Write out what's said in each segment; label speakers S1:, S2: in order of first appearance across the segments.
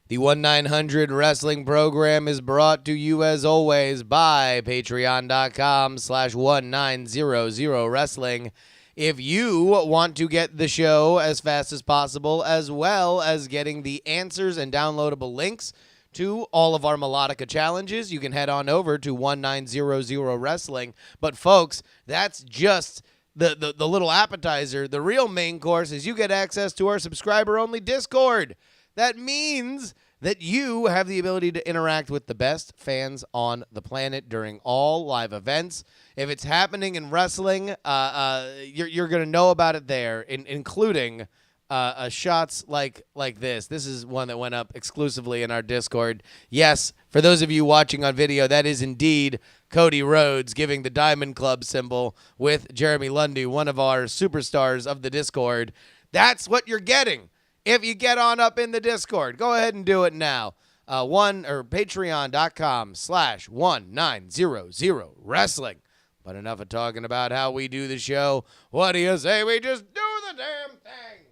S1: The 1-900 Wrestling program is brought to you, as always, by patreon.com/1900wrestling. If you want to get the show as fast as possible, as well as getting the answers and downloadable links to all of our Melodica challenges, you can head on over to 1900wrestling. But, folks, that's just the little appetizer. The real main course is you get access to our subscriber-only Discord. That means that you have the ability to interact with the best fans on the planet during all live events. If it's happening in wrestling, you're going to know about it there, including shots like this. This is one that went up exclusively in our Discord. Yes, for those of you watching on video, that is indeed Cody Rhodes giving the Diamond Club symbol with Jeremy Lundy, one of our superstars of the Discord. That's what you're getting if you get on up in the Discord. Go ahead and do it now. Patreon.com/1900wrestling. But enough of talking about how we do the show. What do you say we just do the damn thing?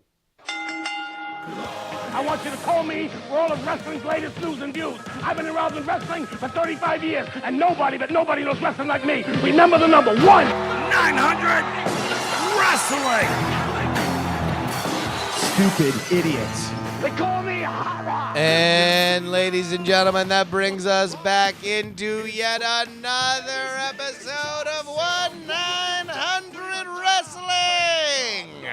S2: I want you to call me for all of wrestling's latest news and views. I've been involved in wrestling for 35 years, and nobody knows wrestling like me. Remember the number 1-900 Wrestling!
S3: Stupid idiots.
S2: They call me Hara.
S1: And ladies and gentlemen, that brings us back into yet another episode of 1-900 Wrestling.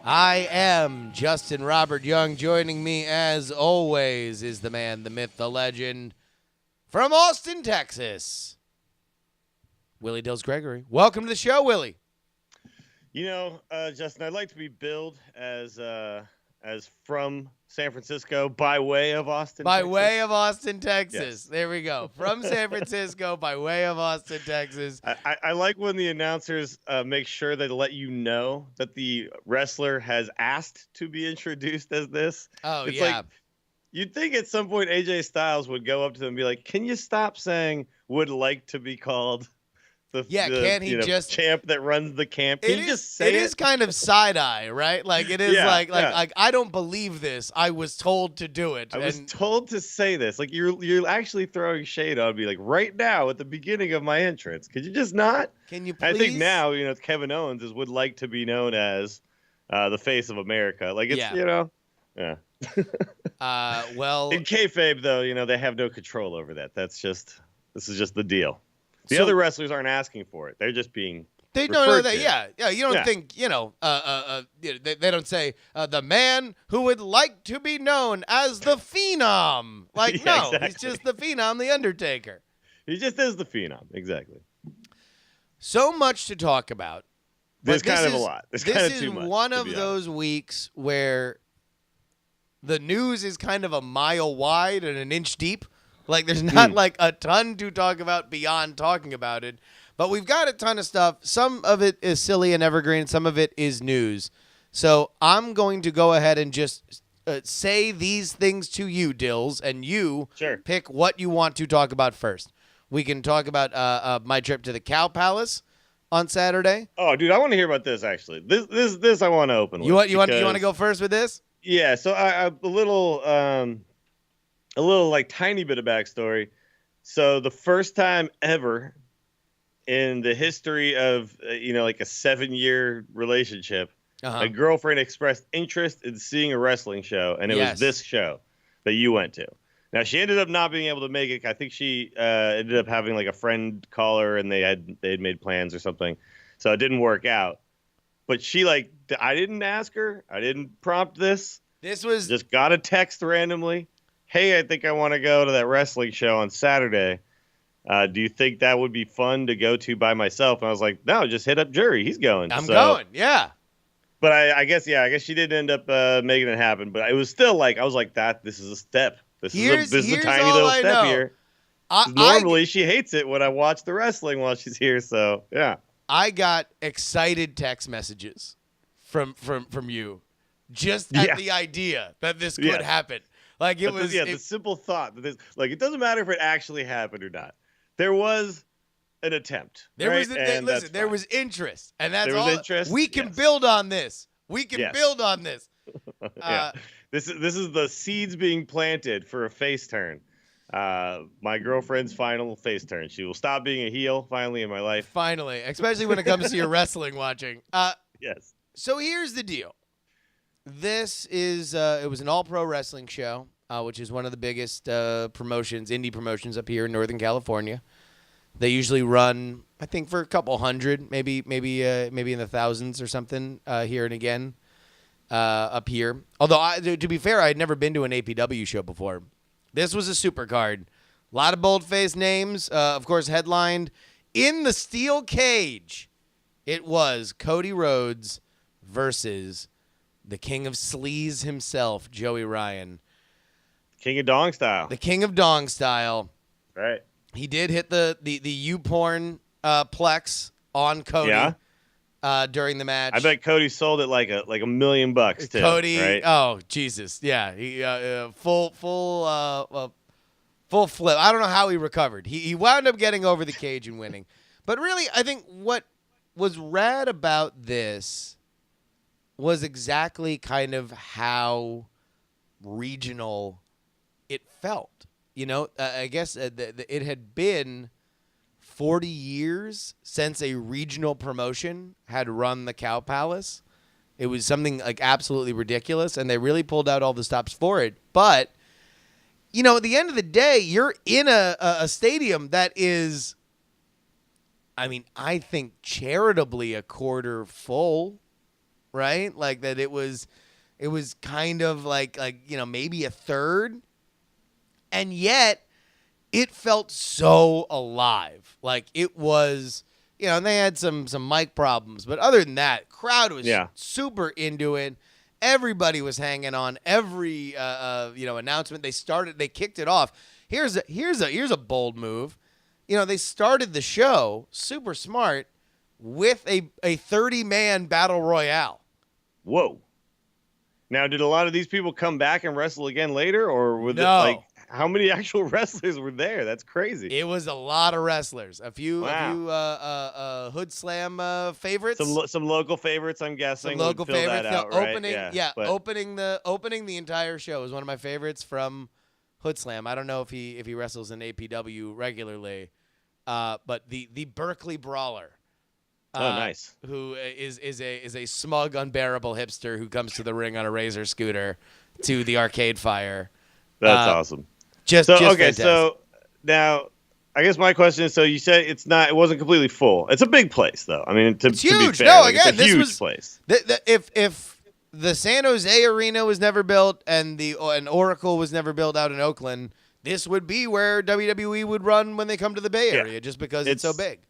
S1: I am Justin Robert Young. Joining me, as always, is the man, the myth, the legend, from Austin, Texas, Willie Dills Gregory. Welcome to the show, Willie.
S4: You know, Justin, I'd like to be billed as from San Francisco by way of Austin, Texas.
S1: Way of Austin, Texas.
S4: Yes.
S1: There we go. From San Francisco by way of Austin, Texas.
S4: I like when the announcers make sure they let you know that the wrestler has asked to be introduced as this.
S1: Oh,
S4: it's
S1: yeah.
S4: Like, you'd think at some point AJ Styles would go up to them and be like, can you stop saying would like to be called?
S1: Can he just
S4: champ that runs the camp? Can you just say it?
S1: It is kind of side eye, right? Like it is like I don't believe this. I was told to do it.
S4: I was told to say this. Like you're actually throwing shade on me. Like right now at the beginning of my entrance, could you just not?
S1: Can you please?
S4: I think now Kevin Owens would like to be known as the face of America. Like it's yeah.
S1: Well,
S4: in kayfabe though, they have no control over that. This is just the deal. The other wrestlers aren't asking for it. They're just being
S1: they don't know that. Yeah. You don't think they don't say the man who would like to be known as the Phenom. Like no,
S4: exactly.
S1: He's just the Phenom, the Undertaker.
S4: He just is the Phenom, exactly.
S1: So much to talk about.
S4: There's kind of a lot. This
S1: is one of those weeks where the news is kind of a mile wide and an inch deep. Like, there's not, like, a ton to talk about beyond talking about it. But we've got a ton of stuff. Some of it is silly and evergreen. Some of it is news. So I'm going to go ahead and just say these things to you, Dills, and you pick what you want to talk about first. We can talk about my trip to the Cow Palace on Saturday.
S4: Oh, dude, I want to hear about this, actually. This I want to open with.
S1: You want to go first with this?
S4: Yeah, so a little like tiny bit of backstory. So the first time ever in the history of like a 7-year relationship, a girlfriend expressed interest in seeing a wrestling show, and it was this show that you went to. Now she ended up not being able to make it. I think she ended up having like a friend call her, and they had made plans or something, so it didn't work out. But she I didn't ask her, I didn't prompt this.
S1: This was
S4: just got a text randomly. Hey, I think I want to go to that wrestling show on Saturday. Do you think that would be fun to go to by myself? And I was like, no, just hit up Jury. He's going.
S1: I'm going, yeah.
S4: But I guess she didn't end up making it happen. But it was still I was like, this is a step. This is a tiny little step here. Normally, she hates it when I watch the wrestling while she's here. So, yeah.
S1: I got excited text messages from you just at the idea that this could happen. Like
S4: the simple thought that this, it doesn't matter if it actually happened or not. There was an attempt.
S1: There was interest, and that's all. We can build on this. We can build on this.
S4: This is the seeds being planted for a face turn. My girlfriend's final face turn. She will stop being a heel finally in my life.
S1: Finally, especially when it comes to your wrestling watching.
S4: Yes.
S1: So here's the deal. This is it was an all-pro wrestling show, which is one of the biggest promotions, indie promotions up here in Northern California. They usually run, I think, for a couple hundred, maybe in the thousands or something here and again up here. Although, to be fair, I had never been to an APW show before. This was a super card. A lot of bold-faced names. Of course, headlined in the steel cage. It was Cody Rhodes versus the king of sleaze himself, Joey Ryan.
S4: King of Dong Style.
S1: The king of Dong Style.
S4: Right.
S1: He did hit the YouPorn plex on Cody during the match.
S4: I bet Cody sold it like $1 million too.
S1: Cody,
S4: right?
S1: Oh Jesus, yeah, he full flip. I don't know how he recovered. He wound up getting over the cage and winning. But really, I think what was rad about this was exactly kind of how regional it felt. You know, I guess it had been 40 years since a regional promotion had run the Cow Palace. It was something like absolutely ridiculous, and they really pulled out all the stops for it. But, you know, at the end of the day, you're in a stadium that is, I mean, I think charitably a quarter full, right? Like that it was kind of like you know, maybe a third. And yet, it felt so alive. Like, it was, you know, and they had some mic problems. But other than that, crowd was super into it. Everybody was hanging on every, announcement. They kicked it off. Here's a bold move. You know, they started the show, super smart, with a 30-man battle royale.
S4: Whoa. Now, did a lot of these people come back and wrestle again later? Or were how many actual wrestlers were there? That's crazy.
S1: It was a lot of wrestlers. A few Hood Slam favorites.
S4: Some local favorites, I'm guessing.
S1: Some local favorites.
S4: That out, right?
S1: Opening the entire show was one of my favorites from Hood Slam. I don't know if he wrestles in APW regularly, but the Berkeley Brawler.
S4: Nice.
S1: Who is a smug, unbearable hipster who comes to the ring on a Razor scooter to the Arcade Fire.
S4: That's awesome.
S1: Just fantastic.
S4: So now I guess my question is: so you said it wasn't completely full. It's a big place, though. I mean, it's huge.
S1: To be fair,
S4: no, again, it's a huge place.
S1: If the San Jose Arena was never built and an Oracle was never built out in Oakland, this would be where WWE would run when they come to the Bay Area, just because it's so big.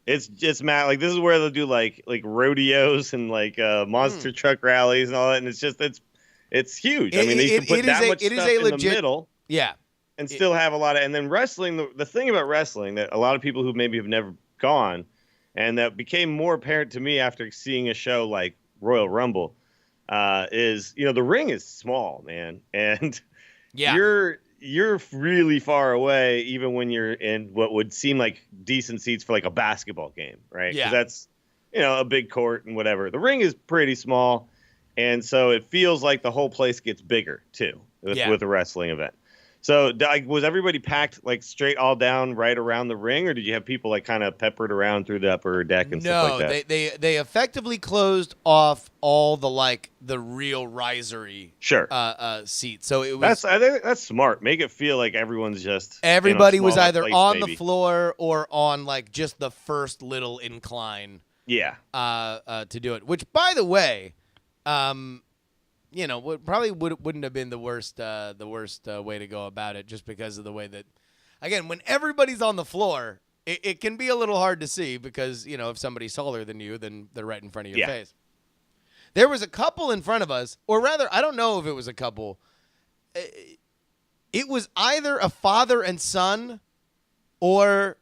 S4: It's just Matt. Like, this is where they'll do like rodeos and like monster truck rallies and all that, and it's huge. I mean, they used to put that much stuff in the middle.
S1: Yeah.
S4: And still have a lot of, and then wrestling, the thing about wrestling that a lot of people who maybe have never gone, and that became more apparent to me after seeing a show like Royal Rumble, is, you know, the ring is small, man. And you're really far away, even when you're in what would seem like decent seats for like a basketball game, right?
S1: Yeah.
S4: 'Cause that's, you know, a big court and whatever. The ring is pretty small. And so it feels like the whole place gets bigger too with a wrestling event. So was everybody packed like straight all down right around the ring, or did you have people like kind of peppered around through the upper deck and stuff like that?
S1: No, they effectively closed off all the real risery seats. So it was
S4: I think that's smart. Make it feel like everyone's just
S1: everybody was either on the floor or on like just the first little incline.
S4: Yeah.
S1: To do it. Which, by the way, you know, wouldn't have been the worst way to go about it, just because of the way that, again, when everybody's on the floor, it can be a little hard to see because, you know, if somebody's taller than you, then they're right in front of your face. There was a couple in front of us, or rather, I don't know if it was a couple. It was either a father and son or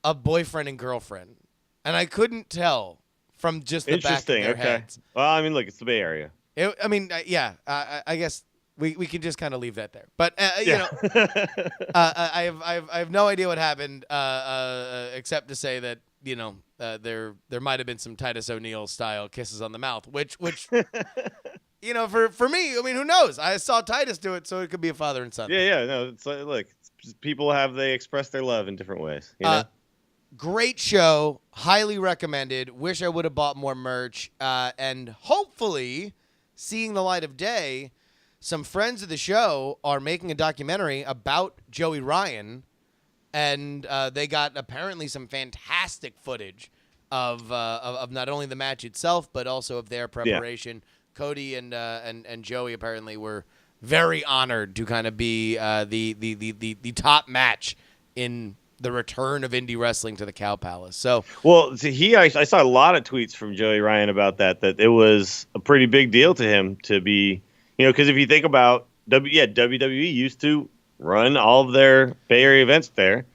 S1: a boyfriend and girlfriend, and I couldn't tell from just the back of their heads.
S4: Well, I mean, look, it's the Bay Area.
S1: I guess we can just kind of leave that there. But you know, I have no idea what happened, except to say that, you know, there might have been some Titus O'Neil style kisses on the mouth, which for me, I mean, who knows? I saw Titus do it, so it could be a father and son.
S4: Yeah. No, it's like, look, people they express their love in different ways. You know?
S1: Great show. Highly recommended. Wish I would have bought more merch. And hopefully, seeing the light of day, some friends of the show are making a documentary about Joey Ryan. And they got apparently some fantastic footage of not only the match itself, but also of their preparation. Yeah. Cody and Joey apparently were very honored to kind of be the top match in the return of indie wrestling to the Cow Palace. So,
S4: well, I saw a lot of tweets from Joey Ryan about that it was a pretty big deal to him to be, because if you think about WWE used to run all of their Bay Area events there.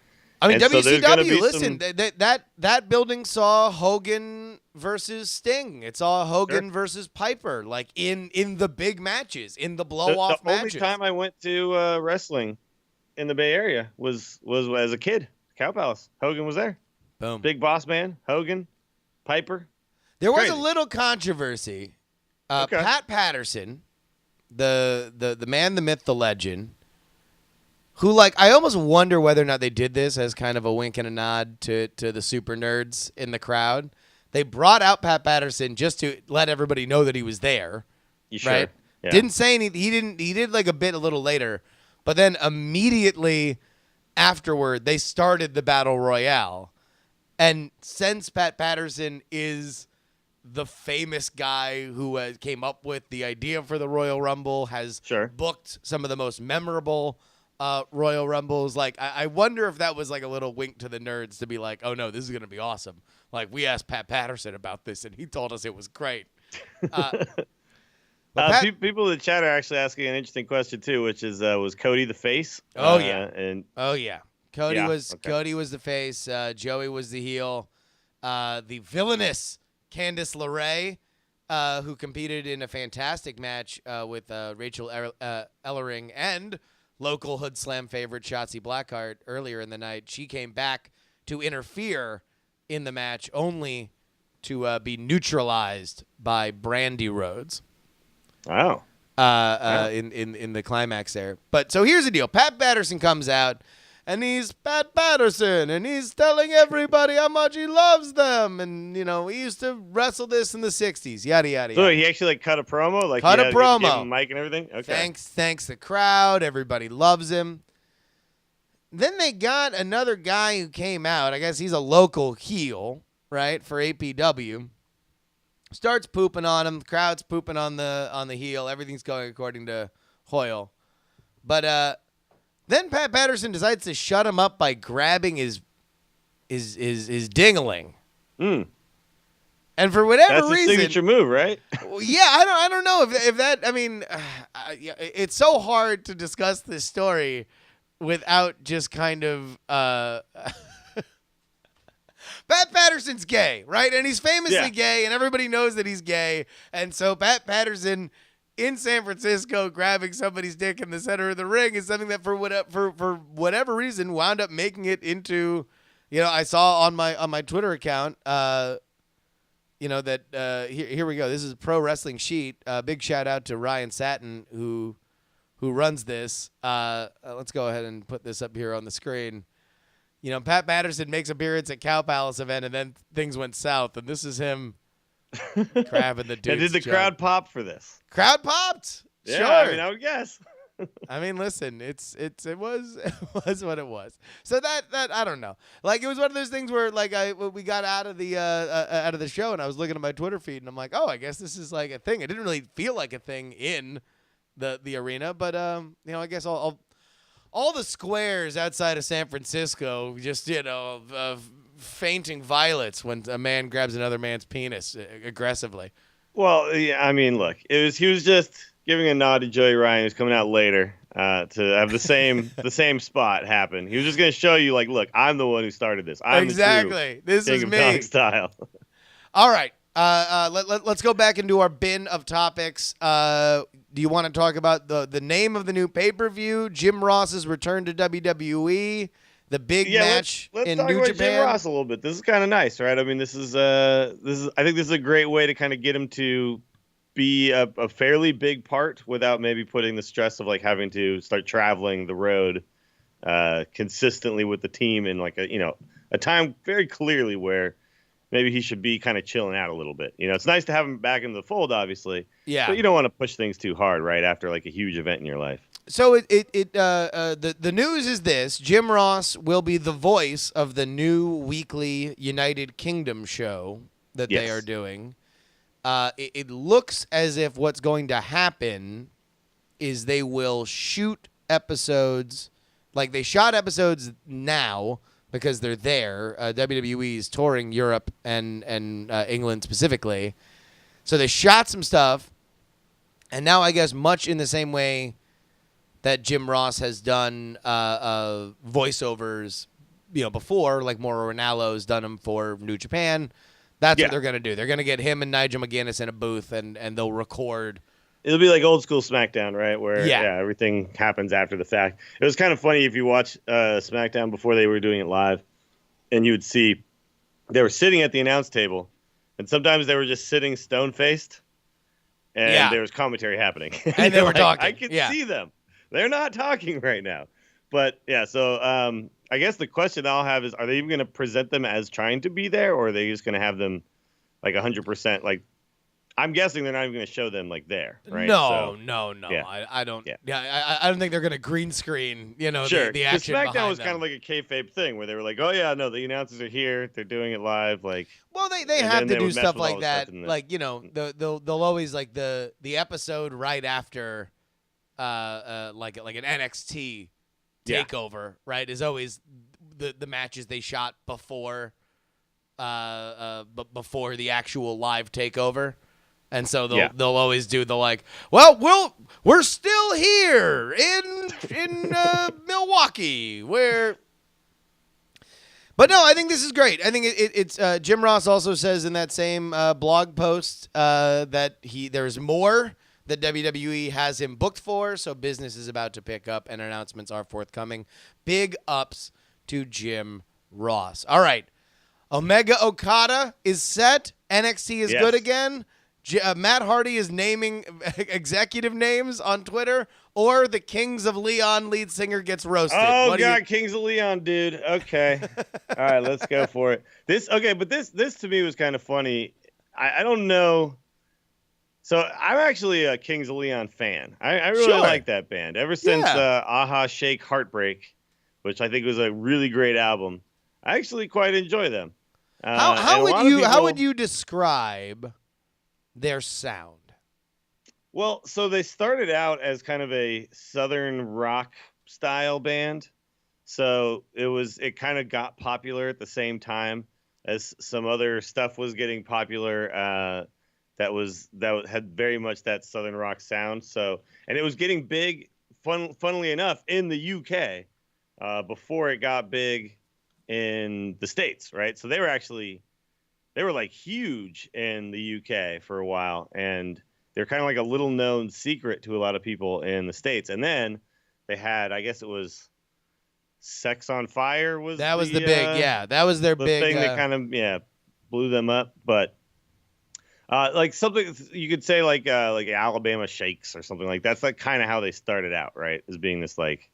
S1: I mean, WCW, listen, that building saw Hogan versus Sting. It saw Hogan versus Piper, like in the big matches, in the blow-off matches.
S4: The only time I went to wrestling in the Bay Area was as a kid. Cow Palace. Hogan was there.
S1: Boom.
S4: Big Boss Man, Hogan, Piper.
S1: There was a little controversy. Pat Patterson, the man, the myth, the legend, who, I almost wonder whether or not they did this as kind of a wink and a nod to the super nerds in the crowd. They brought out Pat Patterson just to let everybody know that he was there.
S4: You sure?
S1: Right? Yeah. Didn't say anything. He did a bit a little later, but then immediately afterward, they started the Battle Royale. And since Pat Patterson is the famous guy who came up with the idea for the Royal Rumble, has booked some of the most memorable Royal Rumbles, I wonder if that was a little wink to the nerds to be like, oh no, this is going to be awesome. We asked Pat Patterson about this, and he told us it was great.
S4: People in the chat are actually asking an interesting question too, which is was Cody the face?
S1: Cody was the face. Joey was the heel. The villainous Candice LeRae, who competed in a fantastic match with Rachel Ellering and local Hood Slam favorite Shotzi Blackheart earlier in the night. She came back to interfere in the match, only to be neutralized by Brandy Rhodes.
S4: Wow.
S1: In the climax there. But so here's the deal. Pat Patterson comes out, and he's Pat Patterson, and he's telling everybody how much he loves them. And, he used to wrestle this in the 60s, yada, yada, yada.
S4: So he actually cut a promo?
S1: Cut a promo.
S4: Gave him a mic and everything? Okay.
S1: Thanks the crowd. Everybody loves him. Then they got another guy who came out. I guess he's a local heel, right, for APW. Starts pooping on him. The crowd's pooping on the heel. Everything's going according to Hoyle. But then Pat Patterson decides to shut him up by grabbing his ding-a-ling.
S4: Mm.
S1: And for whatever
S4: reason,
S1: that's
S4: a signature move, right?
S1: Yeah, I don't know if that. I mean, it's so hard to discuss this story without just kind of. Pat Patterson's gay, right? And he's famously gay, and everybody knows that he's gay. And so Pat Patterson in San Francisco grabbing somebody's dick in the center of the ring is something that for whatever reason wound up making it into, I saw on my Twitter account, that here we go. This is Pro Wrestling Sheet. Big shout out to Ryan Satin who runs this. Let's go ahead and put this up here on the screen. Pat Patterson makes appearance at Cow Palace event, and then things went south, and this is him grabbing the dude's
S4: And did the crowd pop for this?
S1: Crowd popped.
S4: Yeah,
S1: sure.
S4: I mean, I would guess.
S1: I mean, listen, it was what it was. So that I don't know. It was one of those things where we got out of the show, and I was looking at my Twitter feed, and I'm like, oh, I guess this is a thing. It didn't really feel like a thing in the arena, but I guess all the squares outside of San Francisco just, fainting violets when a man grabs another man's penis aggressively.
S4: Well, yeah, I mean, look, he was just giving a nod to Joey Ryan, who's coming out later to have the same spot happen. He was just going to show you, look, I'm the one who started this. I'm
S1: exactly. This is me.
S4: Style.
S1: All right. Let's go back into our bin of topics. Do you want to talk about the name of the new pay-per-view, Jim Ross's return to WWE, the big match in New Japan?
S4: Let's talk about Jim Ross a little bit. This is kind of nice, right? I mean, this is I think this is a great way to kind of get him to be a fairly big part without maybe putting the stress of like having to start traveling the road consistently with the team in like a time very clearly where maybe he should be kind of chilling out a little bit. It's nice to have him back in the fold, obviously.
S1: Yeah.
S4: But you don't want to push things too hard right after like a huge event in your life.
S1: So the news is this: Jim Ross will be the voice of the new weekly United Kingdom show that they are doing. It looks as if what's going to happen is they will shoot episodes, like they shot episodes now because they're there. WWE is touring Europe and England specifically. So they shot some stuff, and now I guess much in the same way that Jim Ross has done voiceovers, before, like Mauro Ranallo's done them for New Japan. That's what they're going to do. They're going to get him and Nigel McGuinness in a booth, and they'll record.
S4: It'll be like old school SmackDown, right? Where everything happens after the fact. It was kind of funny if you watch SmackDown before they were doing it live, and you would see they were sitting at the announce table, and sometimes they were just sitting stone-faced, and there was commentary happening.
S1: And they were talking.
S4: I can see them. They're not talking right now. But, so I guess the question I'll have is, are they even going to present them as trying to be there, or are they just going to have them like 100%? Like, I'm guessing they're not even going to show them like there, right?
S1: No.
S4: Yeah.
S1: I don't. Yeah, I don't think they're going to green screen.
S4: Sure.
S1: The action.
S4: SmackDown was
S1: them.
S4: kind of like a kayfabe thing where they were like, oh yeah, no, the announcers are here, they're doing it live, like.
S1: Well, they have to do stuff like that. Like they'll always like the episode right after, like an NXT takeover, right? Is always the matches they shot before the actual live takeover. And so they'll always do the like, we're still here in Milwaukee where. But no, I think this is great. I think it's Jim Ross also says in that same blog post that there's more that WWE has him booked for, so business is about to pick up and announcements are forthcoming. Big ups to Jim Ross. All right, Omega Okada is set. NXT is good again. Matt Hardy is naming executive names on Twitter, or the Kings of Leon lead singer gets roasted.
S4: Oh, God, Kings of Leon, dude. Okay. All right, let's go for it. This to me was kind of funny. I don't know. So I'm actually a Kings of Leon fan. I really like that band. Ever since Aha Shake Heartbreak, which I think was a really great album, I actually quite enjoy them.
S1: How would you describe their sound?
S4: Well, so they started out as kind of a southern rock style band. So it kind of got popular at the same time as some other stuff was getting popular that had very much that southern rock sound. So, and it was getting big, funnily enough, in the UK before it got big in the States, right? So they were like huge in the UK for a while, and they're kind of like a little known secret to a lot of people in the States. And then they had, I guess it was Sex on Fire that was their big thing that kind of blew them up. But like something you could say like Alabama Shakes or something like that's like kind of how they started out, right? As being this like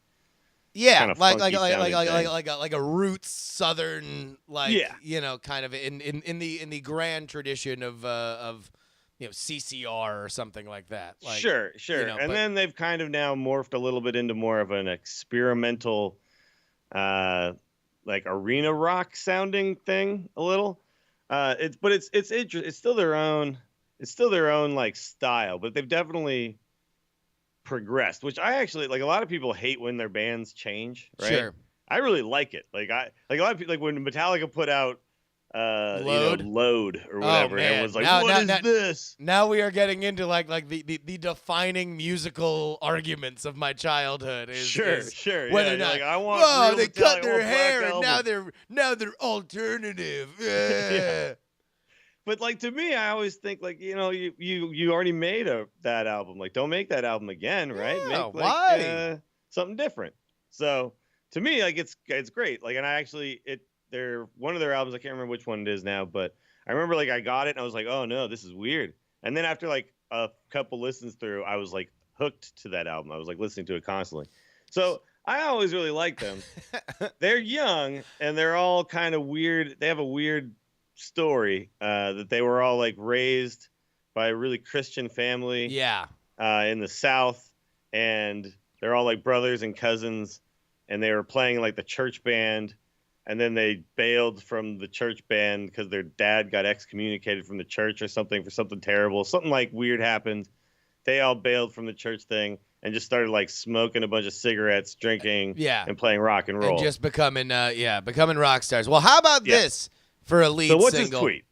S4: kind of like
S1: a roots southern kind of in the grand tradition of CCR or something like that. Like,
S4: sure. Then they've kind of now morphed a little bit into more of an experimental like arena rock sounding thing a little. It's interesting. It's still their own like style, but they've definitely progressed, which I actually like. A lot of people hate when their bands change, right?
S1: Sure.
S4: I really like it. Like a lot of people, like when Metallica put out Load or whatever, and it was like, what is this?
S1: Now we are getting into like the defining musical arguments of my childhood.
S4: Sure.
S1: Whether or not,
S4: like, I want
S1: they cut their hair and now they're alternative. Yeah.
S4: But like to me, I always think like you already made that album. Like don't make that album again, right?
S1: Yeah,
S4: make
S1: why?
S4: Something different. So to me, like it's great. Like and I actually they're one of their albums. I can't remember which one it is now, but I remember like I got it and I was like, oh no, this is weird. And then after like a couple listens through, I was like hooked to that album. I was like listening to it constantly. So I always really liked them. They're young and they're all kind of weird. They have a weird story that they were all like raised by a really Christian family.
S1: Yeah.
S4: In the South, and they're all like brothers and cousins, and they were playing like the church band, and then they bailed from the church band because their dad got excommunicated from the church or something for something terrible. Something like weird happened. They all bailed from the church thing and just started like smoking a bunch of cigarettes, drinking, and playing rock and roll.
S1: And just becoming rock stars. Well, how about this for a lead single?
S4: So what's his tweet?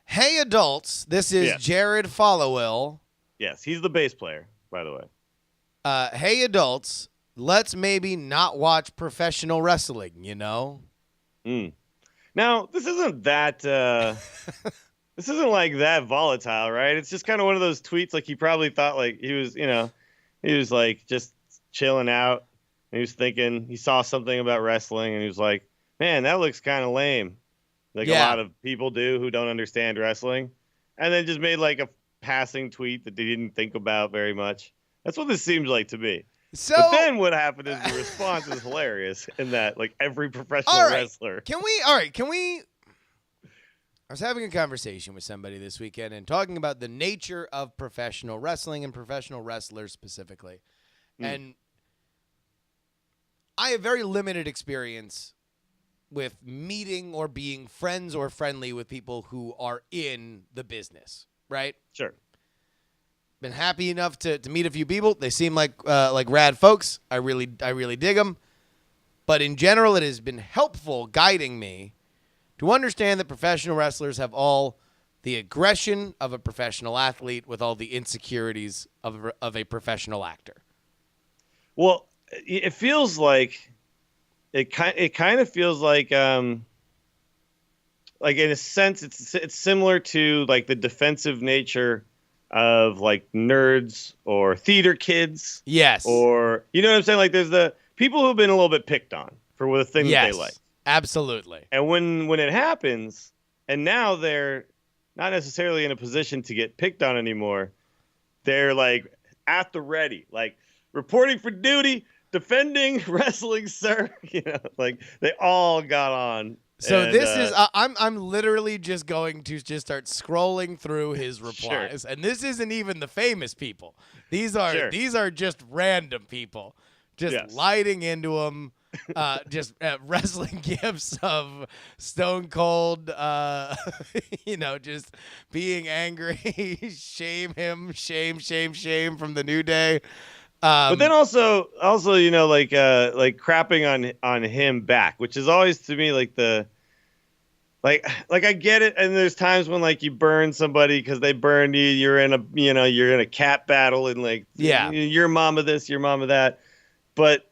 S1: Hey, adults, this is Jared Followill.
S4: Yes, he's the bass player, by the way.
S1: Hey, adults, let's maybe not watch professional wrestling, you know?
S4: Now, this isn't that... this isn't like that volatile, right? It's just kind of one of those tweets like he probably thought like he was like just chilling out. And he was thinking, he saw something about wrestling, and he was like, man, that looks kind of lame. Like a lot of people do who don't understand wrestling. And then just made like a passing tweet that they didn't think about very much. That's what this seems like to me.
S1: So,
S4: but then what happened is the response is hilarious in that like every professional wrestler.
S1: Can we I was having a conversation with somebody this weekend and talking about the nature of professional wrestling and professional wrestlers specifically. And I have very limited experience with meeting or being friends or friendly with people who are in the business. Right?
S4: Sure.
S1: Been happy enough to meet a few people. They seem like rad folks. I really dig them. But in general, it has been helpful guiding me to understand that professional wrestlers have all the aggression of a professional athlete with all the insecurities of a professional actor.
S4: Well, it feels like it kind of feels like in a sense, it's similar to like the defensive nature of like nerds or theater kids.
S1: Yes.
S4: Or, you know what I'm saying? Like there's the people who've been a little bit picked on for the things they like.
S1: Absolutely.
S4: And when it happens, and now they're not necessarily in a position to get picked on anymore, they're like at the ready, like reporting for duty, defending wrestling, sir. You know, like they all got on.
S1: So this is I'm literally just going to just start scrolling through his replies, and this isn't even the famous people. These are just random people, just lighting into him, just wrestling gifs of Stone Cold, just being angry, shame him, shame from the New Day.
S4: But then also, like crapping on him back, which is always to me like the, like I get it. And there's times when like you burn somebody because they burned you, you're in a cat battle and like, your mama this, your mama that. But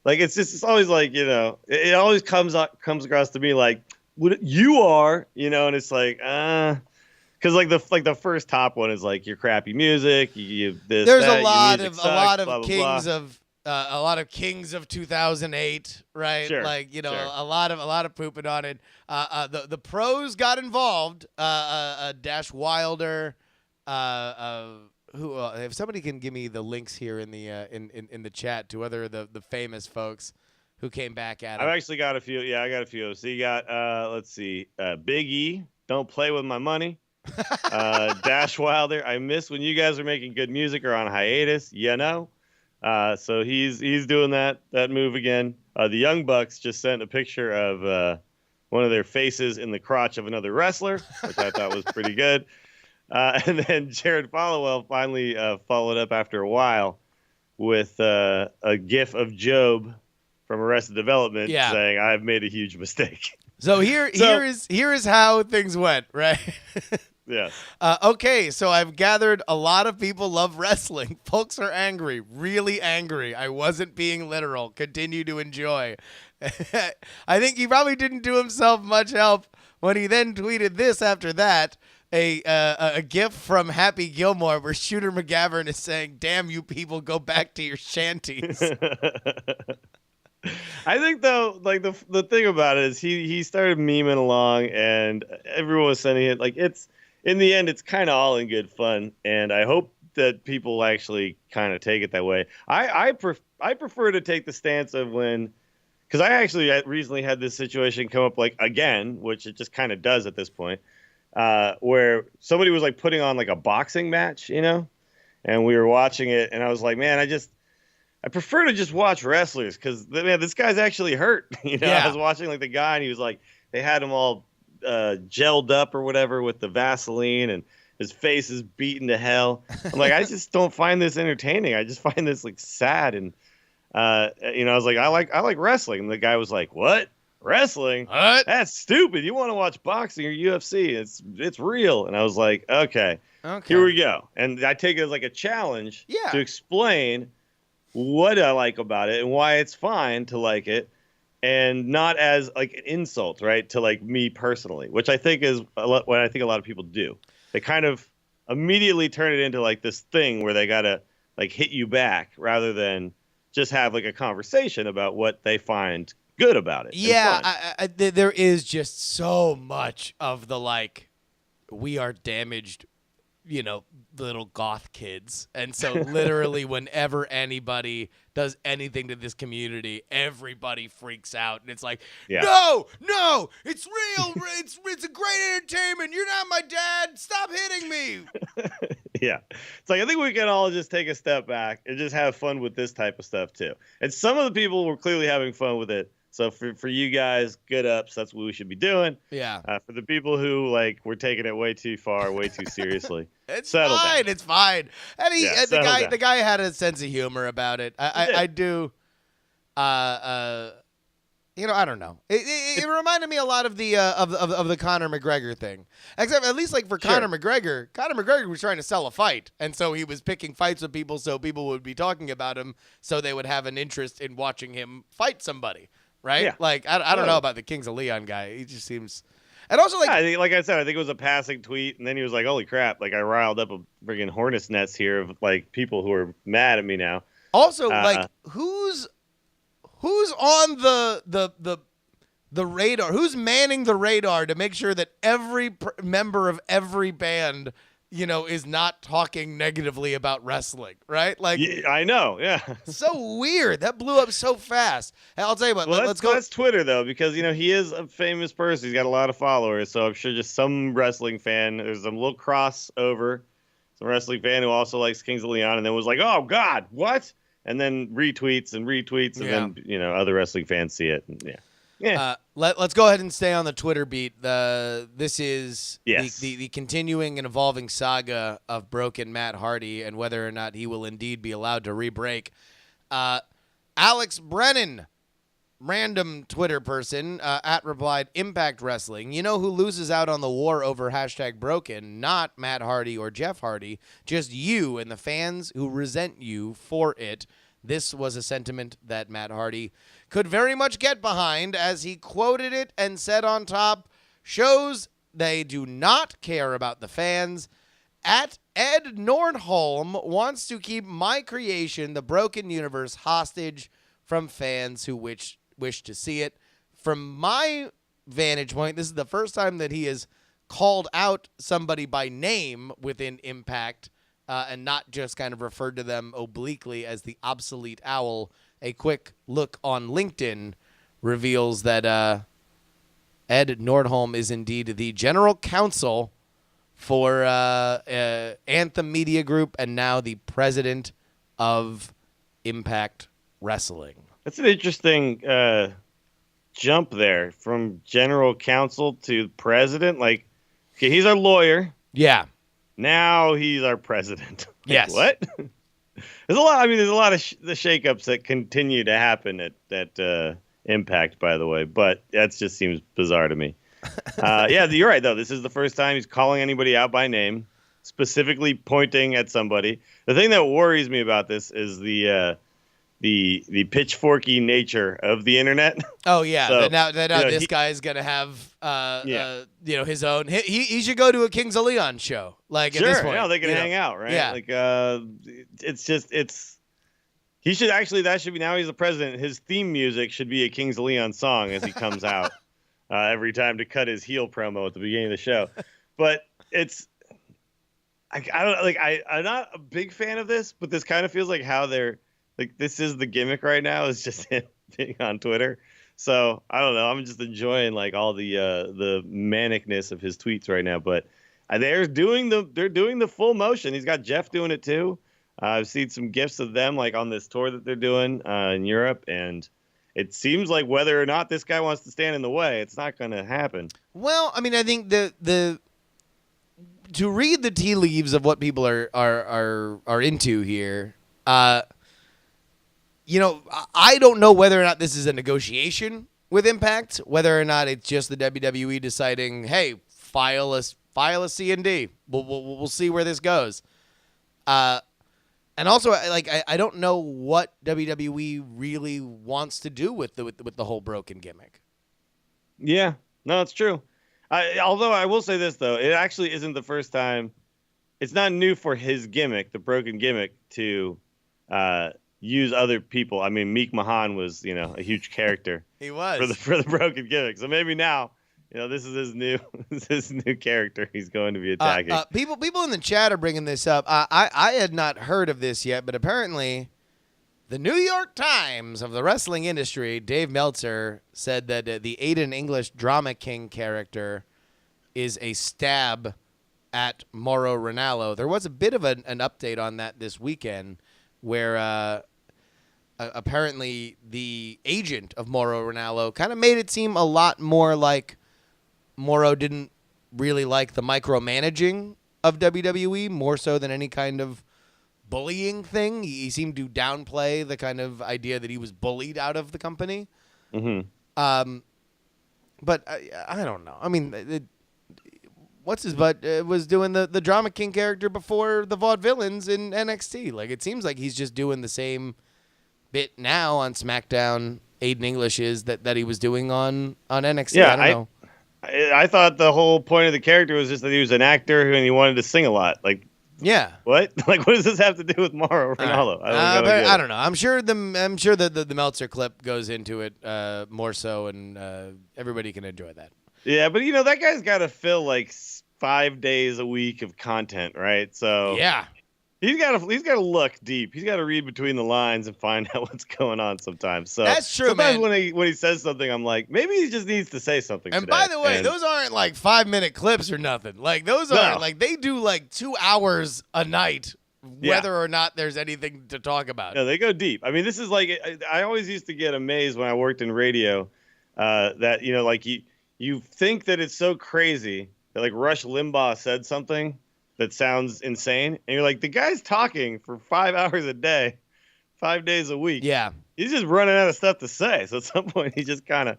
S4: like, it's always like, it always comes across to me like what you are, and it's like, because the first top one is like your crappy music. There's
S1: a lot of kings of 2008, right?
S4: Sure,
S1: a lot of pooping on it. The pros got involved. Dash Wilder. Who? If somebody can give me the links here in the in the chat to other the famous folks who came back at him.
S4: I've actually got a few. Yeah, I got a few. So you got let's see, Big E. Don't play with my money. Dash Wilder, I miss when you guys are making good music or on hiatus, so he's doing that move again. The Young Bucks just sent a picture of one of their faces in the crotch of another wrestler, which I thought was pretty good. And then Jared Followill finally followed up after a while with a gif of Job from Arrested Development saying, I've made a huge mistake.
S1: So here is how things went, right?
S4: Yes.
S1: Okay, so I've gathered a lot of people love wrestling. Folks are angry, really angry. I wasn't being literal. Continue to enjoy. I think he probably didn't do himself much help when he then tweeted this after that, a gif from Happy Gilmore where Shooter McGavin is saying, damn you people, go back to your shanties.
S4: I think though, like the thing about it is he started memeing along and everyone was sending it like it's in the end, it's kind of all in good fun, and I hope that people actually kind of take it that way. I prefer to take the stance of when, because I actually recently had this situation come up like again, which it just kind of does at this point, where somebody was like putting on like a boxing match, and we were watching it, and I was like, man, I prefer to just watch wrestlers because man, this guy's actually hurt.
S1: Yeah.
S4: I was watching like the guy, and he was like, they had him all gelled up or whatever with the Vaseline, and his face is beaten to hell. I'm like, I just don't find this entertaining. I just find this like sad, and I was like, I like wrestling. And the guy was like, what? Wrestling?
S1: What?
S4: That's stupid. You want to watch boxing or UFC? It's real. And I was like, okay, here we go. And I take it as like a challenge to explain what I like about it and why it's fine to like it, and not as like an insult, right? To like me personally, which I think is what I think a lot of people do. They kind of immediately turn it into like this thing where they gotta like hit you back rather than just have like a conversation about what they find good about it.
S1: Yeah, there is just so much of the like, we are damaged, little goth kids. And so literally whenever anybody does anything to this community, everybody freaks out. And it's like, no, it's real. it's a great entertainment. You're not my dad. Stop hitting me.
S4: Yeah. It's like, I think we can all just take a step back and just have fun with this type of stuff too. And some of the people were clearly having fun with it. So for you guys, good ups. That's what we should be doing.
S1: Yeah.
S4: For the people who like were taking it way too far, way too seriously,
S1: it's
S4: settle
S1: fine.
S4: down.
S1: It's fine. And the guy had a sense of humor about it. I do. I don't know. It reminded me a lot of the of the Conor McGregor thing. Except at least like for Conor McGregor was trying to sell a fight, and so he was picking fights with people so people would be talking about him, so they would have an interest in watching him fight somebody. Right? Yeah. Like, I don't know about the Kings of Leon guy. He just seems... And also, like...
S4: Yeah, like I said, I think it was a passing tweet, and then he was like, holy crap, like, I riled up a friggin' hornet's nest here of, like, people who are mad at me now.
S1: Also, like, who's on the radar? Who's manning the radar to make sure that every member of every band... is not talking negatively about wrestling, right? Like,
S4: yeah, I know, yeah.
S1: So weird. That blew up so fast. And I'll tell you what, let's go.
S4: That's Twitter, though, because, he is a famous person. He's got a lot of followers, so I'm sure just some wrestling fan, there's a little crossover, some wrestling fan who also likes Kings of Leon, and then was like, oh, God, what? And then retweets, and then, other wrestling fans see it, and yeah.
S1: Let's go ahead and stay on the Twitter beat. This is the continuing and evolving saga of broken Matt Hardy and whether or not he will indeed be allowed to re-break. Alex Brennan, random Twitter person, replied, Impact Wrestling. You know who loses out on the war over #broken? Not Matt Hardy or Jeff Hardy, just you and the fans who resent you for it. This was a sentiment that Matt Hardy could very much get behind, as he quoted it and said on top, shows they do not care about the fans. At Ed Nordholm wants to keep my creation, the Broken Universe, hostage from fans who wish to see it. From my vantage point, this is the first time that he has called out somebody by name within Impact, and not just kind of referred to them obliquely as the obsolete owl. A quick look on LinkedIn reveals that Ed Nordholm is indeed the general counsel for Anthem Media Group and now the president of Impact Wrestling.
S4: That's an interesting jump there from general counsel to president. Like, okay, he's our lawyer.
S1: Yeah.
S4: Now he's our president. Like,
S1: yes.
S4: What? There's a lot. I mean, there's a lot of the shakeups that continue to happen at Impact, by the way. But that just seems bizarre to me. Yeah, you're right, though. This is the first time he's calling anybody out by name, specifically pointing at somebody. The thing that worries me about this is the pitchforky nature of the internet.
S1: Oh yeah,
S4: So,
S1: now this guy is gonna have his own. He should go to a Kings of Leon show. Like
S4: sure,
S1: at this point,
S4: yeah, they can hang out, right?
S1: Yeah.
S4: Like he should actually, that should be, now he's the president, his theme music should be a Kings of Leon song as he comes out every time to cut his heel promo at the beginning of the show. But I don't like. I'm not a big fan of this, but this kind of feels like how they're like. This is the gimmick right now. Is just him being on Twitter. So I don't know. I'm just enjoying like all the manicness of his tweets right now. But they're doing the full motion. He's got Jeff doing it too. I've seen some gifs of them like on this tour that they're doing in Europe, and it seems like whether or not this guy wants to stand in the way, it's not going to happen.
S1: Well, I mean, I think the to read the tea leaves of what people are into here, you know, I don't know whether or not this is a negotiation with Impact, whether or not it's just the WWE deciding, hey, file a C&D. We'll see where this goes. And also, I don't know what WWE really wants to do with the whole broken gimmick.
S4: Yeah, no, it's true. Although I will say this though, it actually isn't the first time. It's not new for his gimmick, the broken gimmick, to use other people. I mean, Meek Mahan was, a huge character.
S1: He was
S4: for the broken gimmick. So maybe now, this is his new character he's going to be attacking.
S1: People in the chat are bringing this up. I had not heard of this yet, but apparently the New York Times of the wrestling industry, Dave Meltzer, said that the Aiden English Drama King character is a stab at Mauro Ranallo. There was a bit of an update on that this weekend where apparently the agent of Mauro Ranallo kind of made it seem a lot more like Mauro didn't really like the micromanaging of WWE more so than any kind of bullying thing. He seemed to downplay the kind of idea that he was bullied out of the company.
S4: Mm-hmm.
S1: But I don't know. I mean, what's his butt was doing the Drama King character before the Vaudevillains in NXT. Like, it seems like he's just doing the same bit now on SmackDown. Aiden English is that he was doing on NXT.
S4: Yeah,
S1: I don't know.
S4: I thought the whole point of the character was just that he was an actor and he wanted to sing a lot. Like,
S1: yeah,
S4: what? Like, what does this have to do with Mauro Ranallo?
S1: I don't know. I'm sure the Meltzer clip goes into it more so, and everybody can enjoy that.
S4: Yeah, but that guy's got to fill like 5 days a week of content, right? So
S1: yeah.
S4: He's got to look deep. He's got to read between the lines and find out what's going on sometimes. So
S1: that's true,
S4: sometimes
S1: man.
S4: when he says something, I'm like, maybe he just needs to say something.
S1: And
S4: today.
S1: by the way, those aren't like 5-minute clips or nothing. Like those are like they do like 2 hours a night, whether or not there's anything to talk about.
S4: No, they go deep. I mean, this is like I always used to get amazed when I worked in radio that like you think that it's so crazy that like Rush Limbaugh said something that sounds insane, and you're like, the guy's talking for 5 hours a day, 5 days a week.
S1: Yeah,
S4: he's just running out of stuff to say. So at some point, he just kind of,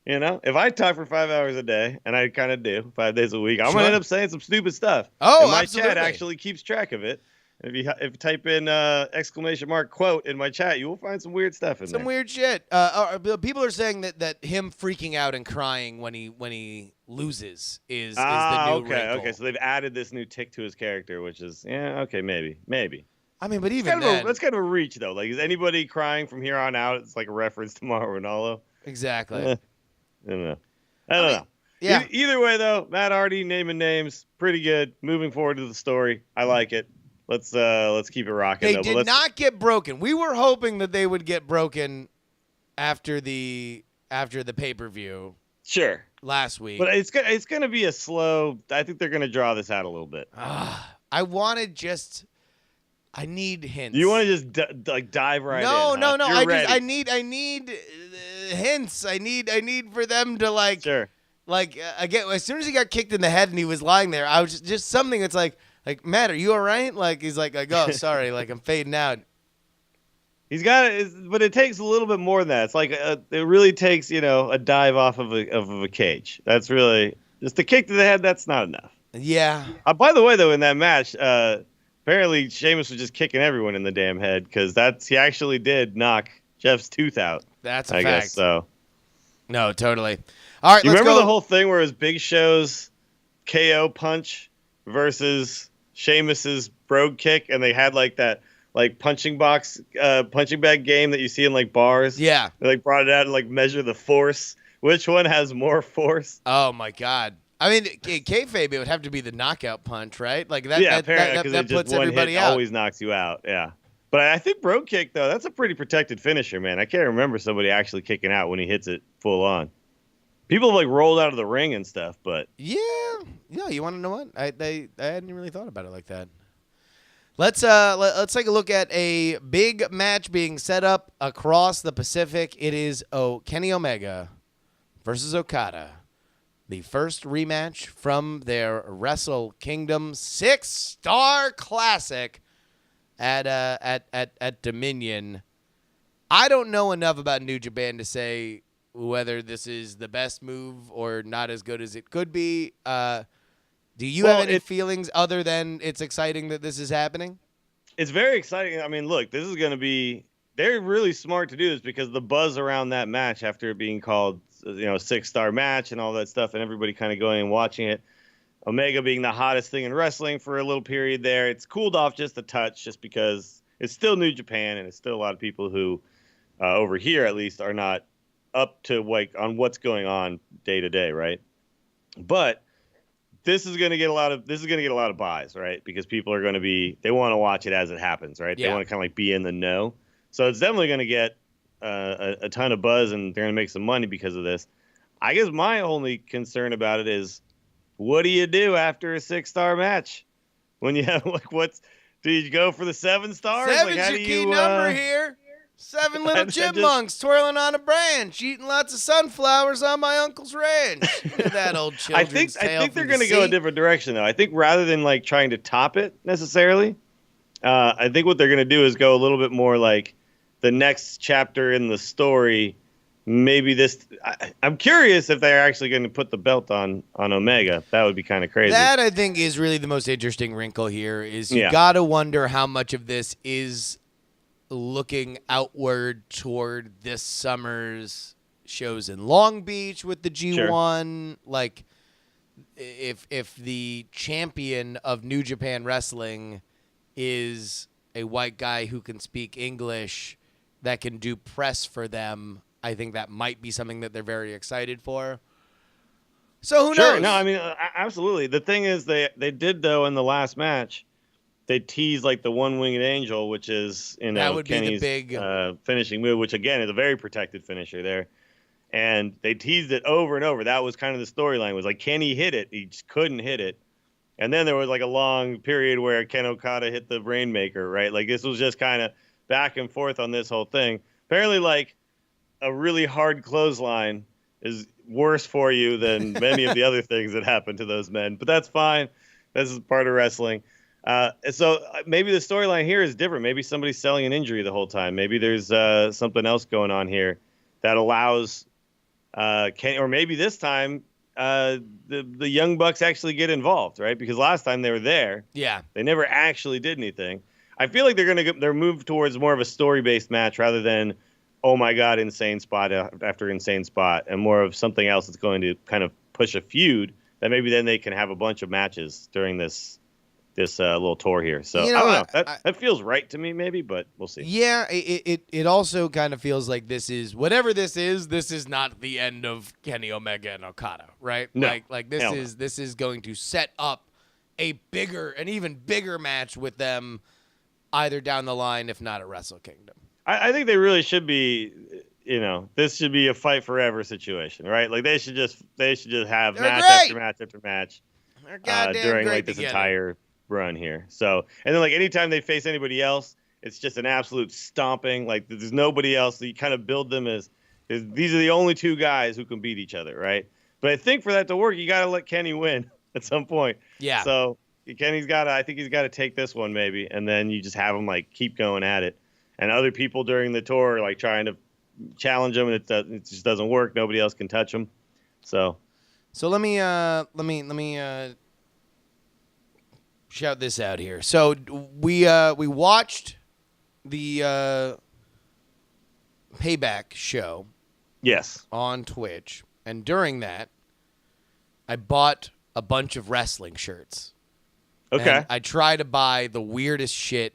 S4: if I talk for 5 hours a day, and I kind of do 5 days a week, I'm gonna end up saying some stupid stuff.
S1: Oh,
S4: and my
S1: absolutely.
S4: chat actually keeps track of it. If you type in ! Quote in my chat, you will find some weird stuff in there.
S1: Some weird shit. People are saying that him freaking out and crying when he loses is the new wrinkle.
S4: Okay. So they've added this new tick to his character, which is okay, maybe.
S1: I mean, but even then,
S4: that's kind of a reach though. Like, is anybody crying from here on out? It's like a reference to Mauro Ranallo.
S1: Exactly.
S4: I don't know.
S1: Yeah.
S4: Either way though, Matt Hardy naming names, pretty good. Moving forward to the story, I like it. Let's keep it rocking.
S1: They did not get broken. We were hoping that they would get broken after the pay-per-view.
S4: Sure.
S1: Last week.
S4: But it's gonna be a slow. I think they're gonna draw this out a little bit.
S1: I need hints.
S4: You want to just dive right in?
S1: No.
S4: I
S1: need hints. I need for them to like.
S4: Sure.
S1: Like again, as soon as he got kicked in the head and he was lying there, I was just something that's like, Matt, are you all right? Like, he's like, oh, sorry, like, I'm fading out.
S4: He's got it, but it takes a little bit more than that. It's like it really takes, a dive off of a cage. That's really just the kick to the head. That's not enough.
S1: Yeah.
S4: By the way, though, in that match, apparently Sheamus was just kicking everyone in the damn head because he actually did knock Jeff's tooth out.
S1: That's a
S4: fact.
S1: fact.
S4: Guess so.
S1: No, totally. All right,
S4: you
S1: let's
S4: remember
S1: go.
S4: the whole thing where it was Big Show's KO punch versus Sheamus's brogue kick, and they had like that punching bag game that you see in like bars.
S1: Yeah.
S4: They like brought it out and like measure the force. Which one has more force?
S1: Oh my God. I mean, kayfabe, it would have to be the knockout punch, right? Like that.
S4: Yeah,
S1: that puts
S4: one
S1: everybody
S4: hit
S1: out.
S4: always knocks you out. Yeah, but I think brogue kick though, that's a pretty protected finisher, man. I can't remember somebody actually kicking out when he hits it full on. People have like rolled out of the ring and stuff, but
S1: yeah. You want to know what? I hadn't really thought about it like that. Let's take a look at a big match being set up across the Pacific. It is Kenny Omega versus Okada. The first rematch from their Wrestle Kingdom 6-star classic at Dominion. I don't know enough about New Japan to say whether this is the best move or not as good as it could be. Do you have any feelings other than it's exciting that this is happening?
S4: It's very exciting. I mean, look, this is going to be – they're really smart to do this because the buzz around that match after it being called, a 6-star match and all that stuff and everybody kind of going and watching it, Omega being the hottest thing in wrestling for a little period there, it's cooled off just a touch just because it's still New Japan and it's still a lot of people who over here at least are not up to like on what's going on day to day, right? But this is going to get a lot of buys, right? Because people are going to they want to watch it as it happens, right? Yeah. They want to kind of like be in the know. So it's definitely going to get a ton of buzz, and they're going to make some money because of this. I guess my only concern about it is, what do you do after a 6-star match? When you have do you go for the 7 stars?
S1: Seven's your key number here. 7 little chipmunks twirling on a branch, eating lots of sunflowers on my uncle's ranch. That old children's tale.
S4: I think they're going to go a different direction, though. I think rather than like trying to top it necessarily, I think what they're going to do is go a little bit more like the next chapter in the story. Maybe this. I'm curious if they're actually going to put the belt on Omega. That would be kind of crazy.
S1: That I think is really the most interesting wrinkle here. Is you got to wonder how much of this is looking outward toward this summer's shows in Long Beach with the G1. Sure. Like, if the champion of New Japan Wrestling is a white guy who can speak English that can do press for them, I think that might be something that they're very excited for. So who knows?
S4: No, I mean, absolutely. The thing is, they did, though, in the last match, they teased like the one-winged angel, which is Kenny's
S1: be the big
S4: finishing move, which again is a very protected finisher there. And they teased it over and over. That was kind of the storyline. Was like, can he hit it? He just couldn't hit it. And then there was like a long period where Ken Okada hit the Rainmaker, right? Like this was just kind of back and forth on this whole thing. Apparently, like a really hard clothesline is worse for you than many of the other things that happened to those men. But that's fine. This is part of wrestling. So maybe the storyline here is different. Maybe somebody's selling an injury the whole time. Maybe there's something else going on here that allows or maybe this time the Young Bucks actually get involved, right? Because last time they were there, they never actually did anything. I feel like they're moved towards more of a story-based match rather than, oh my God, insane spot after insane spot, and more of something else that's going to kind of push a feud that maybe then they can have a bunch of matches during this little tour here. So I don't know. That feels right to me, maybe, but we'll see.
S1: Yeah, it also kind of feels like this is whatever this is not the end of Kenny Omega and Okada, right?
S4: No,
S1: like this is going to set up an even bigger match with them either down the line, if not at Wrestle Kingdom.
S4: I think they really should be. This should be a fight forever situation, right? Like they should just have match after match after match during like this entire run here. So, and then like anytime they face anybody else, it's just an absolute stomping. Like there's nobody else. So you kind of build them as these are the only two guys who can beat each other, right? But I think for that to work, you got to let Kenny win at some point.
S1: Yeah.
S4: So Kenny's got to. I think he's got to take this one maybe, and then you just have him like keep going at it. And other people during the tour are like trying to challenge him, and it just doesn't work. Nobody else can touch him. So
S1: let me shout this out here. So we watched the Payback show.
S4: Yes.
S1: On Twitch, and during that, I bought a bunch of wrestling shirts.
S4: Okay.
S1: And I try to buy the weirdest shit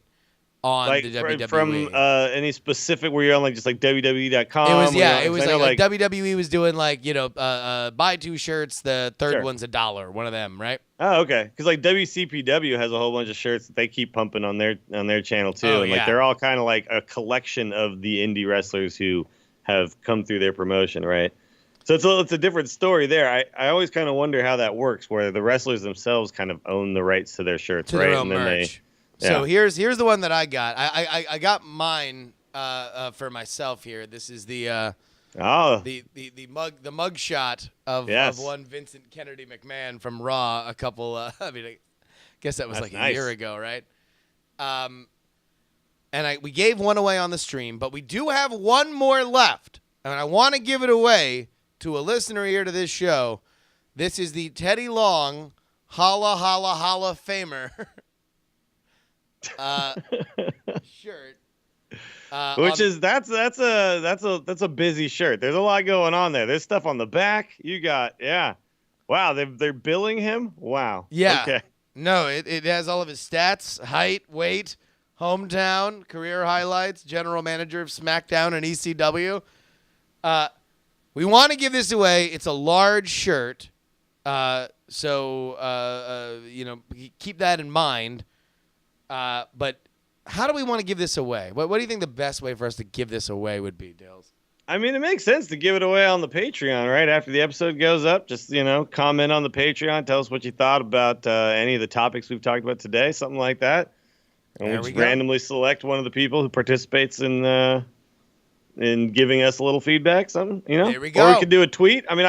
S1: on
S4: like
S1: the WWE.
S4: From any specific, where you're on like just like WWE.com?
S1: It was it was
S4: like
S1: WWE was doing like buy 2 shirts, the third
S4: Sure.
S1: one's $1, one of them, right?
S4: Oh, okay. Because like WCPW has a whole bunch of shirts that they keep pumping on their channel too,
S1: Oh,
S4: and like
S1: yeah.
S4: they're all kind of like a collection of the indie wrestlers who have come through their promotion, right? So it's a different story there. I always kind of wonder how that works, where the wrestlers themselves kind of own the rights to their shirts,
S1: To
S4: right?
S1: their own
S4: and then
S1: merch. So here's the one that I got. I got mine for myself here. This is the mug shot of one Vincent Kennedy McMahon from Raw a couple. I guess that was a year ago, right? And we gave one away on the stream, but we do have one more left, and I want to give it away to a listener here to this show. This is the Teddy Long Holla Holla Holla Famer shirt.
S4: Which is that's a busy shirt. There's a lot going on there. There's stuff on the back. You got wow. They're billing him. Wow.
S1: Yeah.
S4: Okay.
S1: No, it has all of his stats, height, weight, hometown, career highlights, general manager of SmackDown and ECW. We want to give this away. It's a large shirt, so keep that in mind. But how do we want to give this away? What do you think the best way for us to give this away would be, Dills?
S4: I mean, it makes sense to give it away on the Patreon, right? After the episode goes up, just, comment on the Patreon. Tell us what you thought about any of the topics we've talked about today, something like that. And we'll just randomly select one of the people who participates in giving us a little feedback, something,
S1: There we go.
S4: Or we could do a tweet. I mean,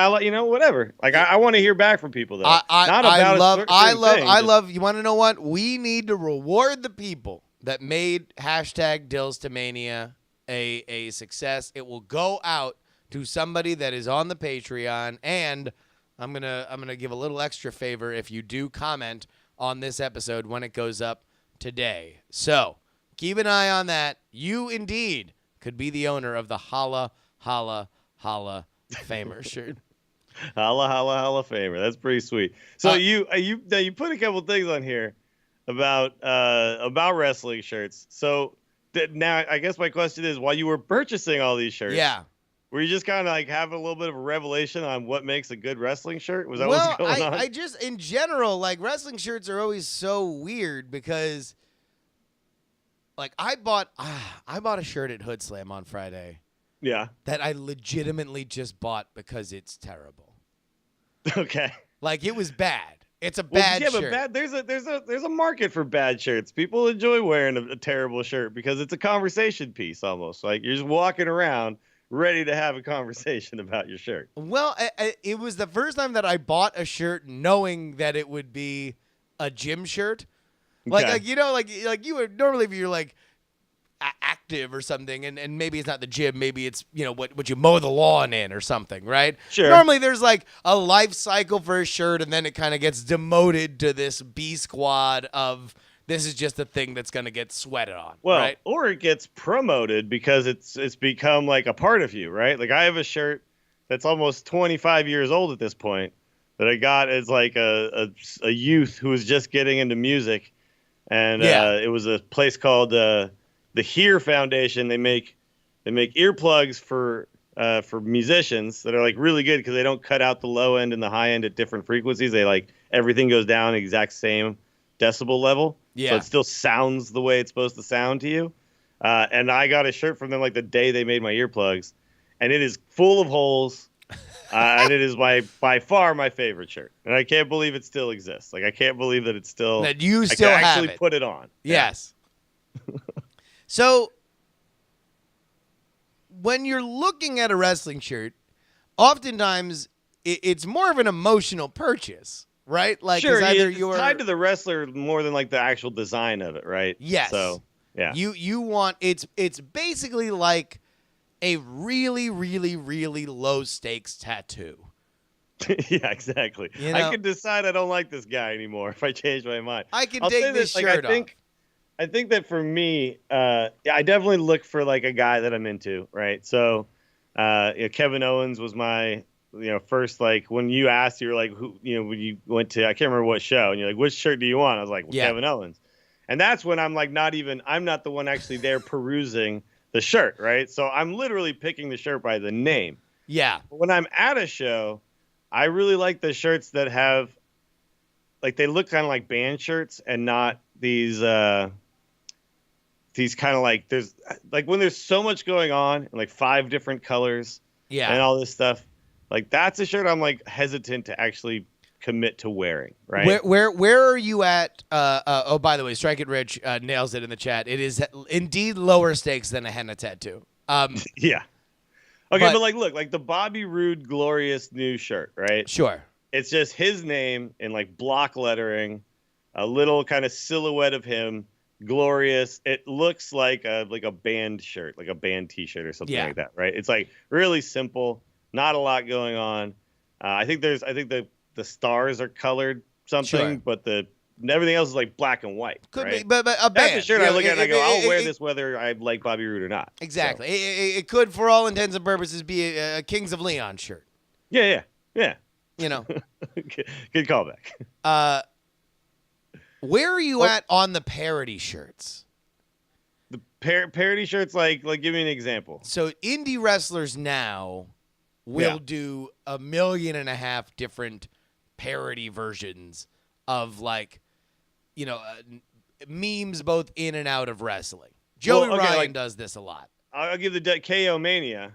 S4: whatever. Like, I want to hear back from people, though.
S1: I love, you want to know what? We need to reward the people that made #DillsToMania a success. It will go out to somebody that is on the Patreon, and I'm gonna give a little extra favor if you do comment on this episode when it goes up today. So keep an eye on that. You indeed could be the owner of the Holla Holla Holla Famer shirt.
S4: Holla Holla Holla Famer. That's pretty sweet. So you put a couple things on here about wrestling shirts. So now I guess my question is, while you were purchasing all these shirts, were you just kind of like having a little bit of a revelation on what makes a good wrestling shirt? Was that what's going on?
S1: I just, in general, like, wrestling shirts are always so weird because, like, I bought a shirt at Hood Slam on Friday.
S4: Yeah.
S1: That I legitimately just bought because it's terrible.
S4: Okay.
S1: Like, it was bad. It's a bad shirt.
S4: But there's a market for bad shirts. People enjoy wearing a terrible shirt because it's a conversation piece almost. Like, you're just walking around ready to have a conversation about your shirt.
S1: Well, it was the first time that I bought a shirt knowing that it would be a gym shirt. Like,
S4: Okay.
S1: like you would normally, if you're like active or something, and maybe it's not the gym, maybe it's, what you mow the lawn in or something, right?
S4: Sure.
S1: Normally there's like a life cycle for a shirt, and then it kind of gets demoted to this B squad of this is just a thing that's going to get sweated on.
S4: Well,
S1: right?
S4: Or it gets promoted because it's become like a part of you, right? Like, I have a shirt that's almost 25 years old at this point that I got as like a youth who was just getting into music, and it was a place called the Here Foundation. They make earplugs for musicians that are like really good because they don't cut out the low end and the high end at different frequencies. They like everything goes down the exact same decibel level.
S1: Yeah.
S4: So it still sounds the way it's supposed to sound to you. And I got a shirt from them like the day they made my earplugs, and it is full of holes. And it is by far my favorite shirt. And I can't believe it still exists. Like, I can't believe that it's still,
S1: that you
S4: I
S1: still
S4: can
S1: have
S4: actually
S1: it.
S4: put it on.
S1: Yes. So when you're looking at a wrestling shirt, oftentimes it's more of an emotional purchase, right? Like,
S4: Sure,
S1: either
S4: it's
S1: you're
S4: tied to the wrestler more than like the actual design of it, right?
S1: Yes.
S4: So, yeah.
S1: You want, it's basically like a really, really, really low stakes tattoo.
S4: Yeah, exactly. I can decide I don't like this guy anymore if I change my mind.
S1: I can take this shirt off.
S4: I think that for me, I definitely look for like a guy that I'm into, right? So, Kevin Owens was my, first, like, when you asked, you were like, who, when you went to, I can't remember what show, and you're like, which shirt do you want? I was like, well,
S1: Yeah.
S4: Kevin Owens. And that's when I'm like, I'm not the one actually there perusing the shirt, right? So I'm literally picking the shirt by the name.
S1: Yeah.
S4: But when I'm at a show, I really like the shirts that have, like, they look kind of like band shirts and not these kind of like, there's like when there's so much going on, and like 5 different colors, and all this stuff. Like, that's a shirt I'm like hesitant to actually commit to wearing, right?
S1: Where are you at? Oh, by the way, Strike It Rich nails it in the chat. It is indeed lower stakes than a henna tattoo.
S4: Yeah. Okay, but like, look, like the Bobby Roode glorious new shirt, right?
S1: Sure.
S4: It's just his name in like block lettering, a little kind of silhouette of him, glorious. It looks like a band shirt, like a band T-shirt or something like that, right? It's like really simple, not a lot going on. I think the stars are colored something, but everything else is like black and white.
S1: Could
S4: right?
S1: be, but a band.
S4: That's a shirt I look at and I go, I'll wear this whether I like Bobby Roode or not.
S1: Exactly. So. It could, for all intents and purposes, be a Kings of Leon shirt.
S4: Yeah.
S1: You know.
S4: Good callback.
S1: Where are you at on the parody shirts?
S4: The parody shirts, like give me an example.
S1: So indie wrestlers now will do 1.5 million different parody versions of, like, you know, memes both in and out of wrestling. Joey Ryan does this a lot.
S4: I'll give the KO Mania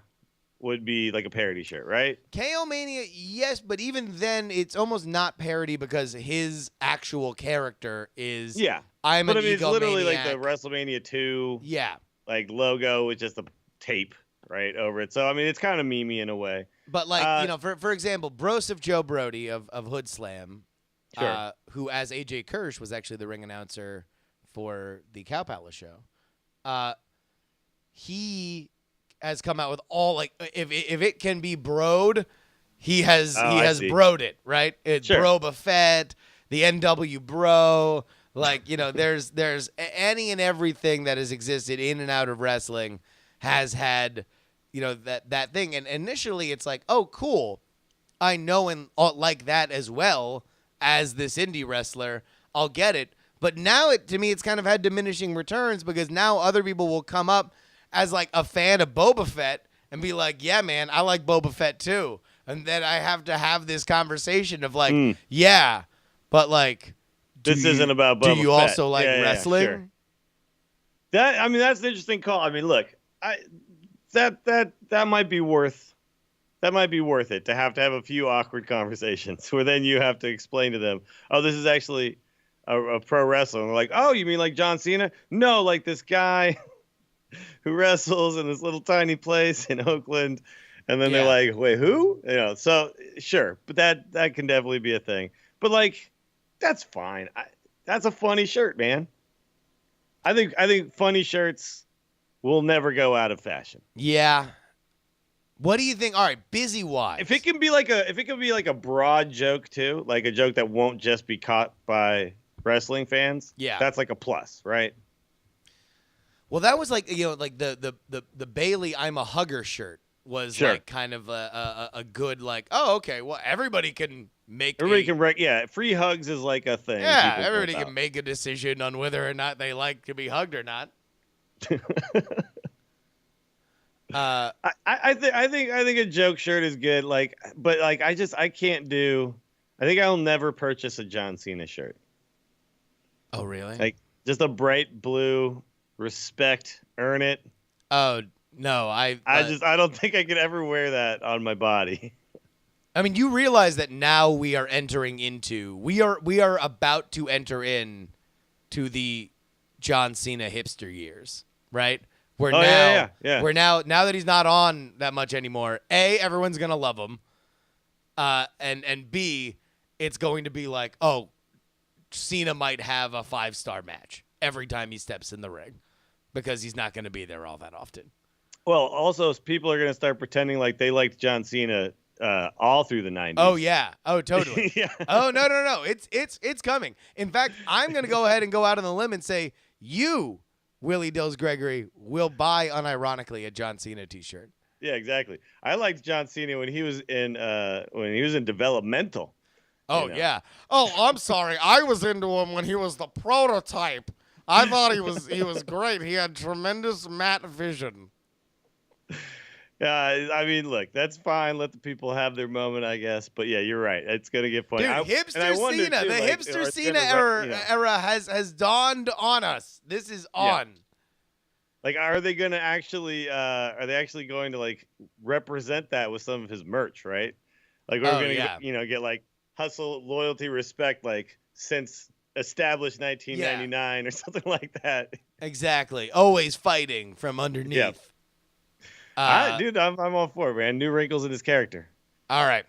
S4: would be like a parody shirt, right?
S1: KO Mania, yes, but even then, it's almost not parody because his actual character is I'm an egomaniac. It's literally
S4: like the WrestleMania 2 like logo with just a tape right over it. So I mean, it's kind of memey in a way.
S1: But like you know, for example, Broseph Joe Brody of Hood Slam, who as AJ Kirsch was actually the ring announcer for the Cow Palace show, he has come out with all, like, if it can be broed, he has broed it, right? It's Bro Buffett, the NW Bro, like, you know, there's any and everything that has existed in and out of wrestling has had, you know, that thing. And initially it's like, oh, cool, I know and like that as well as this indie wrestler, I'll get it. But now to me it's kind of had diminishing returns, because now other people will come up as like a fan of Boba Fett and be like, yeah, man, I like Boba Fett too. And then I have to have this conversation of like, yeah, but like,
S4: this isn't about Boba Fett.
S1: Do you also like wrestling?
S4: Yeah, sure. That's an interesting call. I mean, look, that might be worth it to have a few awkward conversations where then you have to explain to them, oh, this is actually a pro wrestler. And they're like, oh, you mean like John Cena? No, like this guy who wrestles in this little tiny place in Oakland. And then they're like, wait, who? You know, so sure. But that can definitely be a thing. But like, that's fine. That's a funny shirt, man. I think funny shirts will never go out of fashion.
S1: Yeah. What do you think? All right, busy wise.
S4: If it can be like a broad joke too, like a joke that won't just be caught by wrestling fans, that's like a plus, right?
S1: Well, that was like, you know, like the Bailey I'm a hugger shirt was like kind of a good, like, oh, okay, well, everybody can
S4: free hugs is like a thing.
S1: Yeah, everybody can make a decision on whether or not they like to be hugged or not.
S4: I think a joke shirt is good, like, but like I think I'll never purchase a John Cena shirt.
S1: Oh, really?
S4: Like just a bright blue, respect, earn it.
S1: Oh no, I
S4: don't think I could ever wear that on my body.
S1: I mean, you realize that now we are about to enter in to the John Cena hipster years, right? Where now that he's not on that much anymore, A, everyone's gonna love him, and B, it's going to be like, oh, Cena might have a 5-star match every time he steps in the ring because he's not going to be there all that often.
S4: Well, also people are going to start pretending like they liked John Cena all through the 90s.
S1: Oh yeah. Oh totally. Oh no. It's coming. In fact, I'm going to go ahead and go out on the limb and say you, Willie Dills Gregory, will buy unironically a John Cena t-shirt.
S4: Yeah, exactly. I liked John Cena when he was in developmental.
S1: Oh, yeah. Oh, I'm sorry. I was into him when he was the prototype. I thought he was great. He had tremendous matte vision.
S4: I mean, look, that's fine. Let the people have their moment, I guess. But yeah, you're right. It's gonna get funny.
S1: Dude, hipster Cena,
S4: too,
S1: the
S4: like,
S1: hipster Cena era has dawned on us. This is on.
S4: Yeah. Like, are they gonna actually? Are they actually going to like represent that with some of his merch, right? Like we're gonna, get like hustle, loyalty, respect, like since established 1999 or something like that.
S1: Exactly. Always fighting from underneath.
S4: Yeah. Dude, I'm all for it, man. New wrinkles in his character.
S1: All right.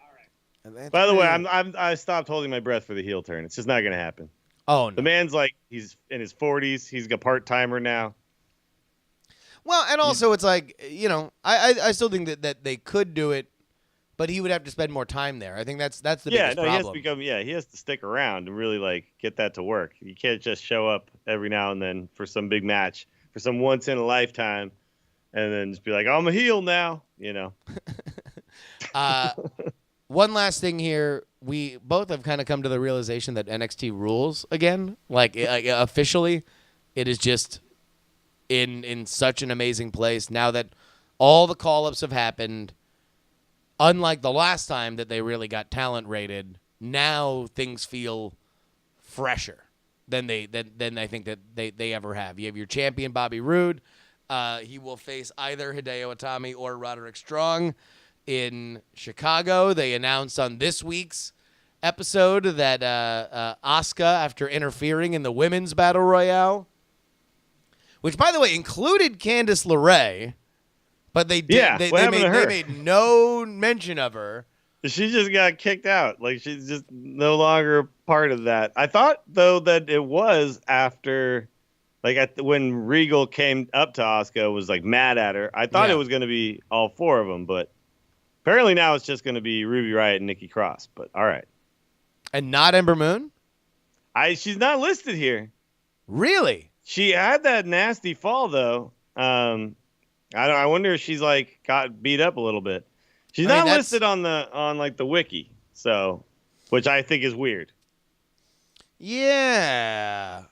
S4: By the way, I stopped holding my breath for the heel turn. It's just not gonna happen.
S1: Oh no.
S4: The man's like he's in his 40s. He's a part timer now.
S1: Well, and also it's like, I still think that they could do it, but he would have to spend more time there. I think that's the biggest problem.
S4: He has to stick around and really like get that to work. You can't just show up every now and then for some big match, for some once in a lifetime, and then just be like, I'm a heel now,
S1: One last thing here. We both have kind of come to the realization that NXT rules again. Like officially, it is just in such an amazing place now that all the call-ups have happened. Unlike the last time that they really got talent rated, now things feel fresher than I think that they ever have. You have your champion Bobby Roode. He will face either Hideo Itami or Roderick Strong in Chicago. They announced on this week's episode that Asuka, after interfering in the women's battle royale, which, by the way, included Candice LeRae, but they made no mention of her.
S4: She just got kicked out. Like, she's just no longer a part of that. I thought, though, that it was after, like, when Regal came up to Asuka, was, like, mad at her. I thought it was going to be all four of them, but apparently now it's just going to be Ruby Riott and Nikki Cross. But, all right.
S1: And not Ember Moon?
S4: She's not listed here.
S1: Really?
S4: She had that nasty fall, though. I wonder if she's like got beat up a little bit. She's not listed on the wiki, so, which I think is weird.
S1: Yeah,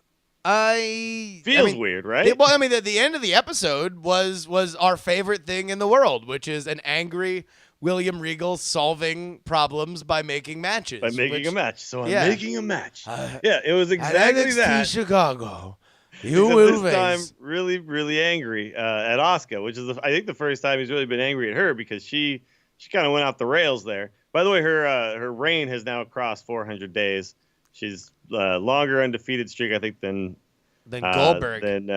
S4: feels weird, right?
S1: The end of the episode was our favorite thing in the world, which is an angry William Regal solving problems by making matches.
S4: A match. So I'm making a match. It was exactly
S1: NXT
S4: that.
S1: Chicago. You will
S4: this time really, really angry at Asuka, which is I think the first time he's really been angry at her because she kind of went off the rails there. By the way, her reign has now crossed 400 days. She's longer undefeated streak, I think, than
S1: Goldberg.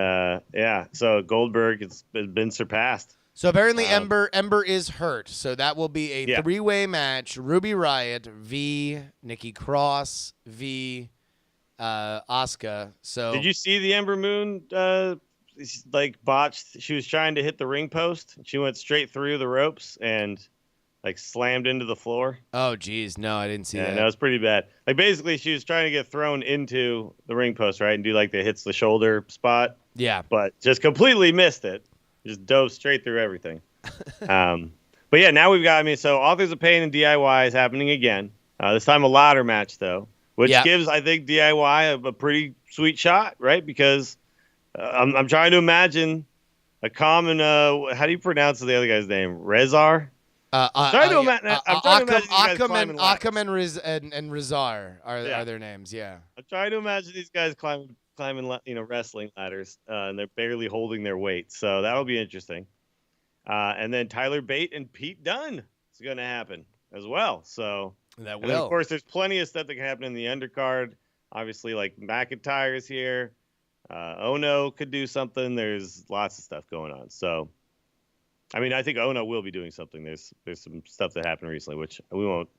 S4: So Goldberg has been surpassed.
S1: So apparently Ember is hurt, so that will be a three-way match: Ruby Riott v. Nikki Cross v. Asuka. So
S4: did you see the Ember Moon botched? She was trying to hit the ring post. She went straight through the ropes and slammed into the floor.
S1: Oh geez, no, I didn't see that.
S4: That was pretty bad. Like basically she was trying to get thrown into the ring post, right, and do like the hits the shoulder spot.
S1: Yeah.
S4: But just completely missed it. Just dove straight through everything. But yeah, now we've got so Authors of Pain and DIY is happening again. This time a ladder match though. Which gives, I think, DIY a pretty sweet shot, right? Because I'm trying to imagine a common. How do you pronounce the other guy's name? Rezar.
S1: Akam and Rizar are their names. Yeah.
S4: I'm trying to imagine these guys climbing, wrestling ladders, and they're barely holding their weight. So that'll be interesting. And then Tyler Bate and Pete Dunne is going to happen as well. So.
S1: That
S4: will. And of course, there's plenty of stuff that can happen in the undercard. Obviously, like McIntyre's here. Ono could do something. There's lots of stuff going on. So, I think Ono will be doing something. There's some stuff that happened recently, which we won't.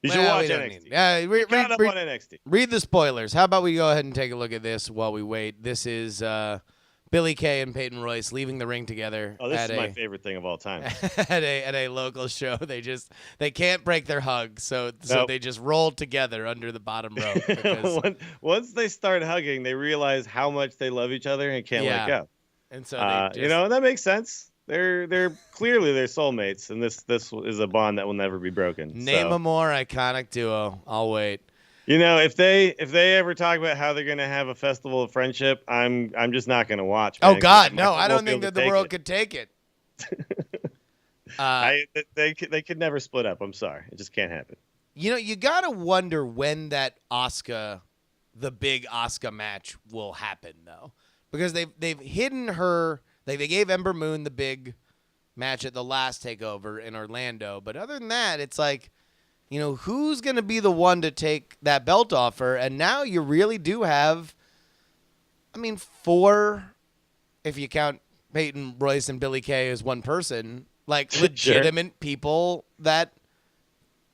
S4: You should watch NXT.
S1: Yeah,
S4: on NXT.
S1: Read the spoilers. How about we go ahead and take a look at this while we wait? This is Billie Kay and Peyton Royce leaving the ring together.
S4: Oh, this is my favorite thing of all time.
S1: at a local show. They can't break their hug, so they just roll together under the bottom rope.
S4: Once they start hugging, they realize how much they love each other and can't let go.
S1: And so
S4: that makes sense. They're clearly they're soulmates, and this is a bond that will never be broken.
S1: Name a more iconic duo. I'll wait.
S4: if they ever talk about how they're gonna have a festival of friendship, I'm just not gonna watch.
S1: Oh
S4: Man,
S1: God, no! I don't think that the world could take it.
S4: They could never split up. I'm sorry, it just can't happen.
S1: You gotta wonder when that the big Asuka match will happen though, because they've hidden her. They gave Ember Moon the big match at the last takeover in Orlando, but other than that, it's like, who's gonna be the one to take that belt off her? And now you really do have, 4, if you count Peyton, Royce, and Billie Kay as one person, like legitimate people that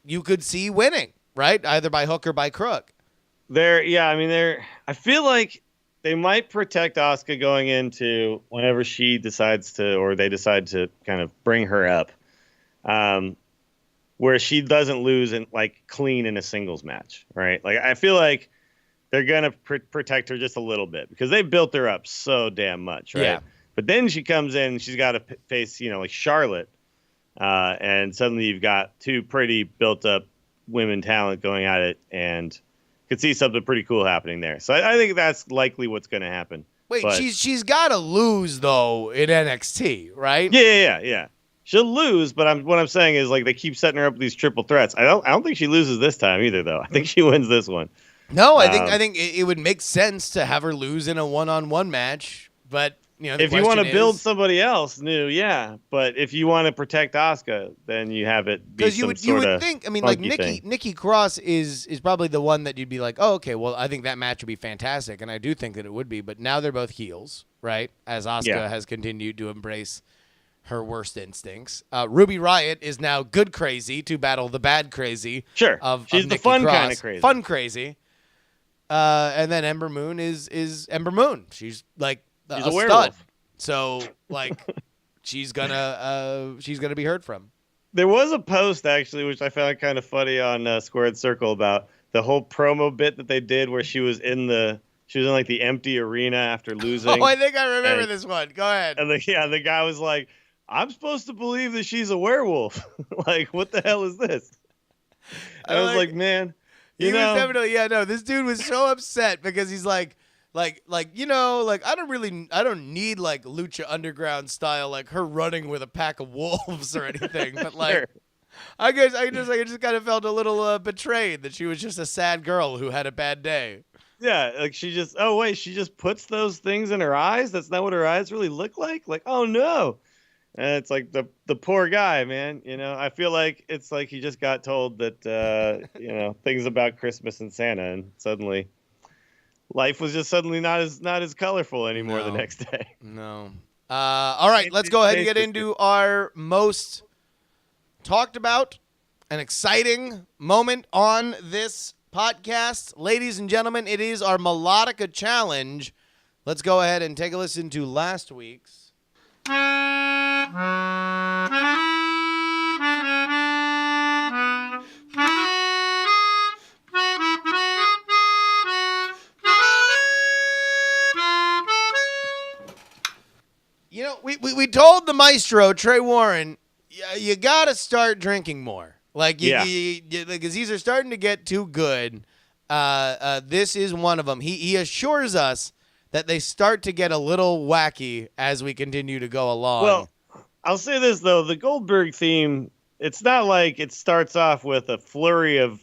S1: you could see winning, right? Either by hook or by crook.
S4: I feel like they might protect Asuka going into whenever she decides to, or they decide to kind of bring her up, where she doesn't lose and like clean in a singles match, right? Like I feel like they're gonna protect her just a little bit because they built her up so damn much, right?
S1: Yeah.
S4: But then she comes in and she's got to face, like Charlotte, and suddenly you've got two pretty built up women talent going at it, and could see something pretty cool happening there. So I think that's likely what's going to happen.
S1: Wait, she's got to lose though in NXT, right?
S4: Yeah. She'll lose, but what I'm saying is like they keep setting her up with these triple threats. I don't think she loses this time either, though. I think she wins this one.
S1: No, I think it would make sense to have her lose in a one-on-one match, but
S4: if you want to build somebody else new, yeah. But if you want to protect Asuka, then you have it be
S1: because you would think. Like Nikki Cross is probably the one that you'd be like, oh, okay, well, I think that match would be fantastic, and I do think that it would be. But now they're both heels, right? As Asuka has continued to embrace her worst instincts. Ruby Riott is now good crazy to battle the bad crazy.
S4: Sure, she's
S1: of
S4: the
S1: Nikki
S4: fun
S1: Cross.
S4: kind of crazy.
S1: Fun crazy. And then Ember Moon is Ember Moon. She's like.
S4: She's a werewolf.
S1: Stud. So, like, she's gonna be heard from.
S4: There was a post actually, which I found kind of funny on Squared Circle about the whole promo bit that they did, where she was in like the empty arena after losing.
S1: Oh, I think I remember this one. Go ahead.
S4: And the guy was like, "I'm supposed to believe that she's a werewolf. Like, what the hell is this?" And I was like, man,
S1: was definitely this dude was so upset because he's like I don't need like Lucha Underground style, like her running with a pack of wolves or anything. But like, sure. I just kind of felt a little betrayed that she was just a sad girl who had a bad day.
S4: Yeah, like she just puts those things in her eyes. That's not what her eyes really look like. Like, oh no. And it's like the poor guy, man. I feel like it's like he just got told that things about Christmas and Santa, and suddenly life was just suddenly not as colorful anymore the next day.
S1: No. All right, let's go ahead and get into our most talked about and exciting moment on this podcast. Ladies and gentlemen, it is our Melodica Challenge. Let's go ahead and take a listen to last week's. We told the maestro, Trey Warren, you got to start drinking more. Like, because these are starting to get too good. This is one of them. He assures us that they start to get a little wacky as we continue to go along.
S4: Well, I'll say this, though. The Goldberg theme, it's not like it starts off with a flurry of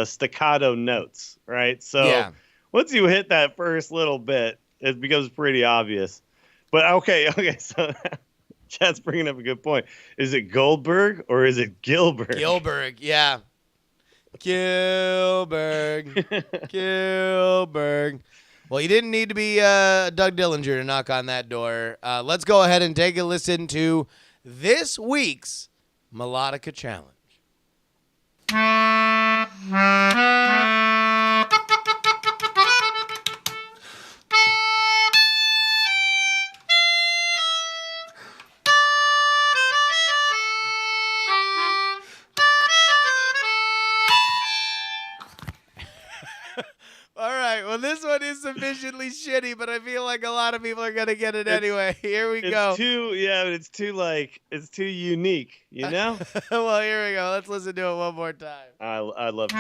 S4: staccato notes, right? So once you hit that first little bit, it becomes pretty obvious. But okay, so Chad's bringing up a good point. Is it Goldberg or is it Gilbert?
S1: Gilbert, yeah. Gilbert. Well, you didn't need to be Doug Dillinger to knock on that door. Let's go ahead and take a listen to this week's Melodica Challenge. This one is sufficiently shitty, but I feel like a lot of people are gonna get it anyway. Here we go.
S4: It's too unique, you know?
S1: Well, here we go. Let's listen to it one more time.
S4: I'd love to.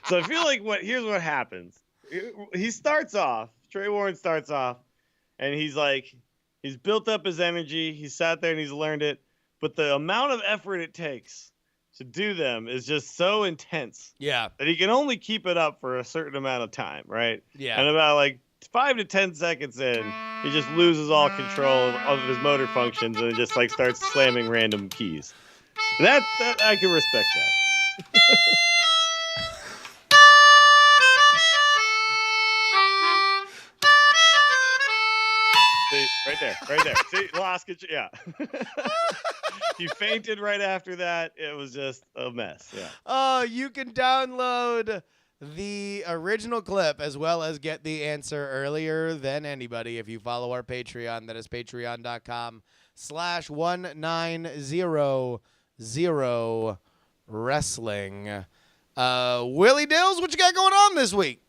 S4: So I feel like here's what happens. He starts off, Trey Warren starts off, and he's built up his energy. He's sat there and he's learned it. But the amount of effort it takes to do them is just so intense.
S1: Yeah.
S4: That he can only keep it up for a certain amount of time, right?
S1: Yeah.
S4: And about like 5 to 10 seconds in, he just loses all control of his motor functions and just like starts slamming random keys. That I can respect that. See, right there. See, lost control. Yeah. He fainted right after that. It was just a mess. Yeah.
S1: You can download the original clip as well as get the answer earlier than anybody if you follow our Patreon. That is patreon.com/1900wrestling. Willie Dills, what you got going on this week?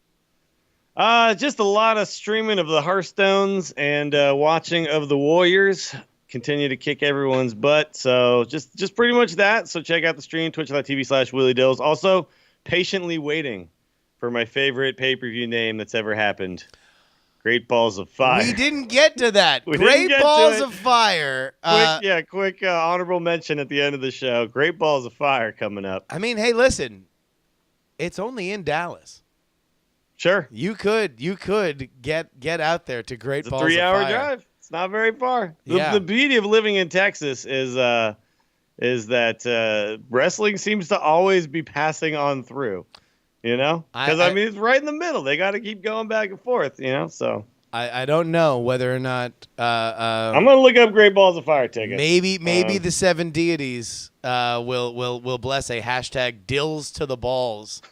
S4: Just a lot of streaming of the Hearthstones and watching of the Warriors continue to kick everyone's butt. So just pretty much that. So check out the stream, twitch.tv/Willie Dills. Also, patiently waiting for my favorite pay-per-view name that's ever happened. Great Balls of Fire.
S1: We didn't get to that. Great Balls of Fire.
S4: Quick honorable mention at the end of the show. Great Balls of Fire coming up.
S1: I mean, hey, listen. It's only in Dallas.
S4: Sure.
S1: You could get out there to Great Balls of Fire.
S4: It's a 3-hour drive. It's not very far. The beauty of living in Texas is that wrestling seems to always be passing on through, you know? Because, I mean, it's right in the middle. They got to keep going back and forth, you know? So
S1: I don't know whether or not
S4: I'm going to look up Great Balls of Fire tickets.
S1: Maybe the 7 deities will bless a hashtag Dills to the balls.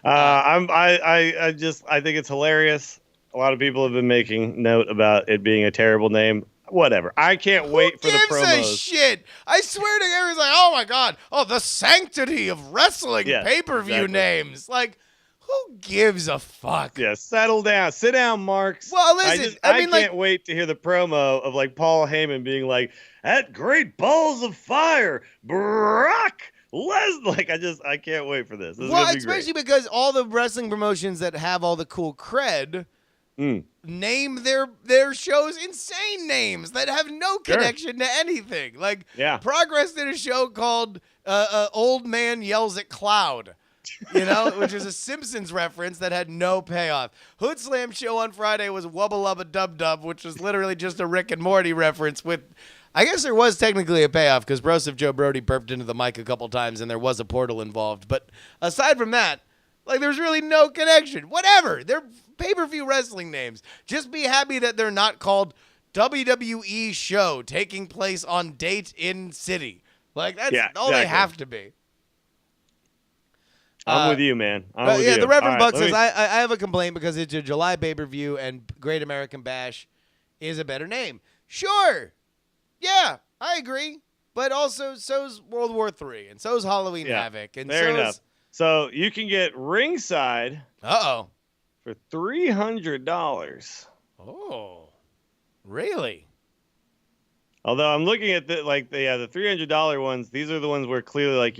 S4: I think it's hilarious. A lot of people have been making note about it being a terrible name. Whatever. I can't wait for the promos.
S1: Who gives a shit? I swear to everyone's like, oh my god, the sanctity of wrestling pay-per-view names. Like, who gives a fuck?
S4: Yeah, settle down. Sit down, Marks.
S1: Well, listen,
S4: I can't wait to hear the promo of like Paul Heyman being like, at Great Balls of Fire, Brock Lesnar. I can't wait for this.
S1: Especially because all the wrestling promotions that have all the cool cred name their shows insane names that have no connection to anything. Like, Progress did a show called Old Man Yells at Cloud, you know, which is a Simpsons reference that had no payoff. Hood Slam show on Friday was Wubba Lubba Dub Dub, which was literally just a Rick and Morty reference with... I guess there was technically a payoff because Broseph Joe Brody burped into the mic a couple times and there was a portal involved. But aside from that, like, there's really no connection. Whatever. They're pay-per-view wrestling names. Just be happy that they're not called WWE Show taking place on date in city. Like, that's all they have to be.
S4: I'm with you, man. I'm with you.
S1: The Reverend Buck says, I have a complaint because it's a July pay-per-view and Great American Bash is a better name. Sure. Yeah, I agree. But also, so's World War III, and so's Halloween Havoc. And
S4: fair enough. So you can get ringside for $300.
S1: Oh, really?
S4: Although I'm looking at the $300 ones. These are the ones where clearly like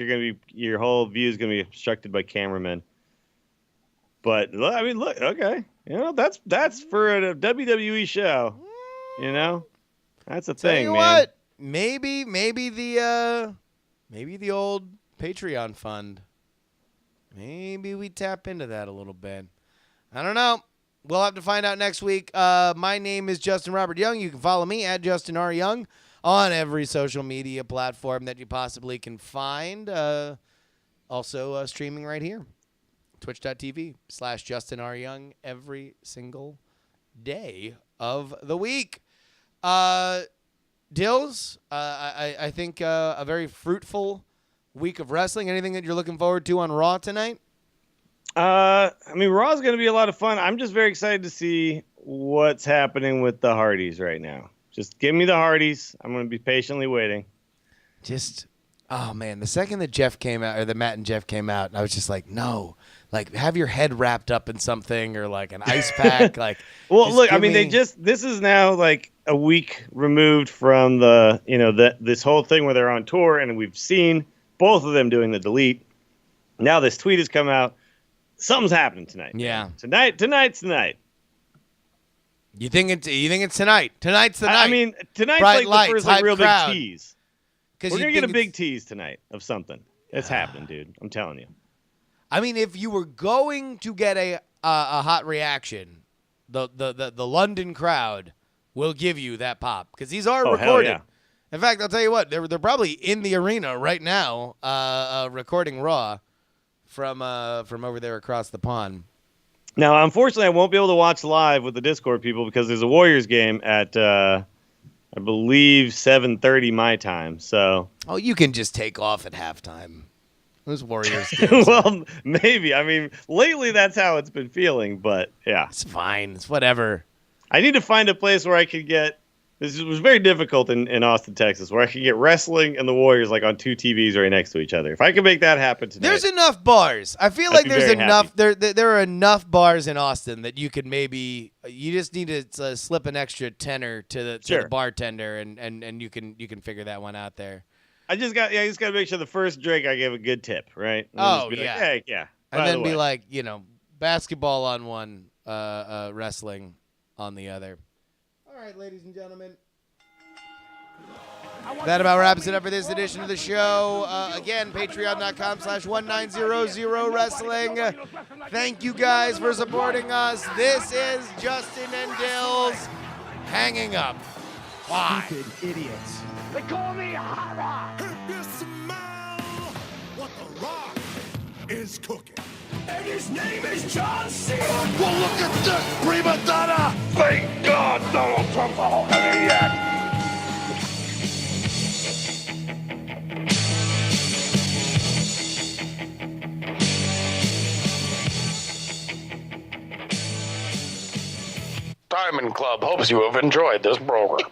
S4: your whole view is gonna be obstructed by cameramen. But I mean, look, okay, you know that's for a WWE show, you know. That's a thing, man. What?
S1: Maybe the old Patreon fund. Maybe we tap into that a little bit. I don't know. We'll have to find out next week. My name is Justin Robert Young. You can follow me at Justin R. Young on every social media platform that you possibly can find. Also streaming right here. Twitch.tv/Justin R. Young every single day of the week. Dills, I think a very fruitful week of wrestling? Anything that you're looking forward to on Raw tonight?
S4: I mean, Raw's going to be a lot of fun. I'm just very excited to see what's happening with the Hardys right now. Just give me the Hardys. I'm going to be patiently waiting.
S1: Oh man, the second that Jeff came out, or the Matt and Jeff came out, I was just like, no, like have your head wrapped up in something or like an ice pack. Like,
S4: well, look, I mean, this is now like a week removed from this whole thing where they're on tour, and we've seen both of them doing the delete. Now this tweet has come out. Something's happening tonight.
S1: Yeah,
S4: tonight's the night.
S1: You think it's tonight? Tonight's the night.
S4: I mean, tonight's
S1: Bright
S4: like the first like, real
S1: crowd.
S4: big tease. We're going to get a big tease tonight of something. It's happening, dude. I'm telling you.
S1: I mean, if you were going to get a hot reaction, the London crowd will give you that pop because these are recorded.
S4: Hell yeah.
S1: In fact, I'll tell you what, they're probably in the arena right now recording Raw from over there across the pond.
S4: Now, unfortunately, I won't be able to watch live with the Discord people because there's a Warriors game at I believe 7:30 my time. So
S1: you can just take off at halftime. Those Warriors games.
S4: Well, maybe. I mean, lately that's how it's been feeling, but yeah.
S1: It's fine. It's whatever.
S4: I need to find a place where I could get this was very difficult in Austin, Texas, where I could get wrestling and the Warriors like on two TVs right next to each other. If I could make that happen tonight.
S1: There's enough bars. I feel like there's enough there are enough bars in Austin that you could maybe you just need to slip an extra tenner to the bartender and you can figure that one out there.
S4: I just got to make sure the first drink I give a good tip, right?
S1: And
S4: yeah. Like, hey, yeah.
S1: And then be like, basketball on one, wrestling on the other. All right, ladies and gentlemen. That about wraps it up for this edition of the show. Again, patreon.com/1900wrestling. Thank you guys for supporting us. This is Justin and Dills hanging up. Bye.
S2: Stupid idiots. They call me Hara.
S3: If you smell what the Rock is cooking.
S2: And his name is John Cena.
S3: Well, look at this prima donna.
S2: Thank God Donald Trump's a whole maniac.
S5: Diamond Club hopes you have enjoyed this program.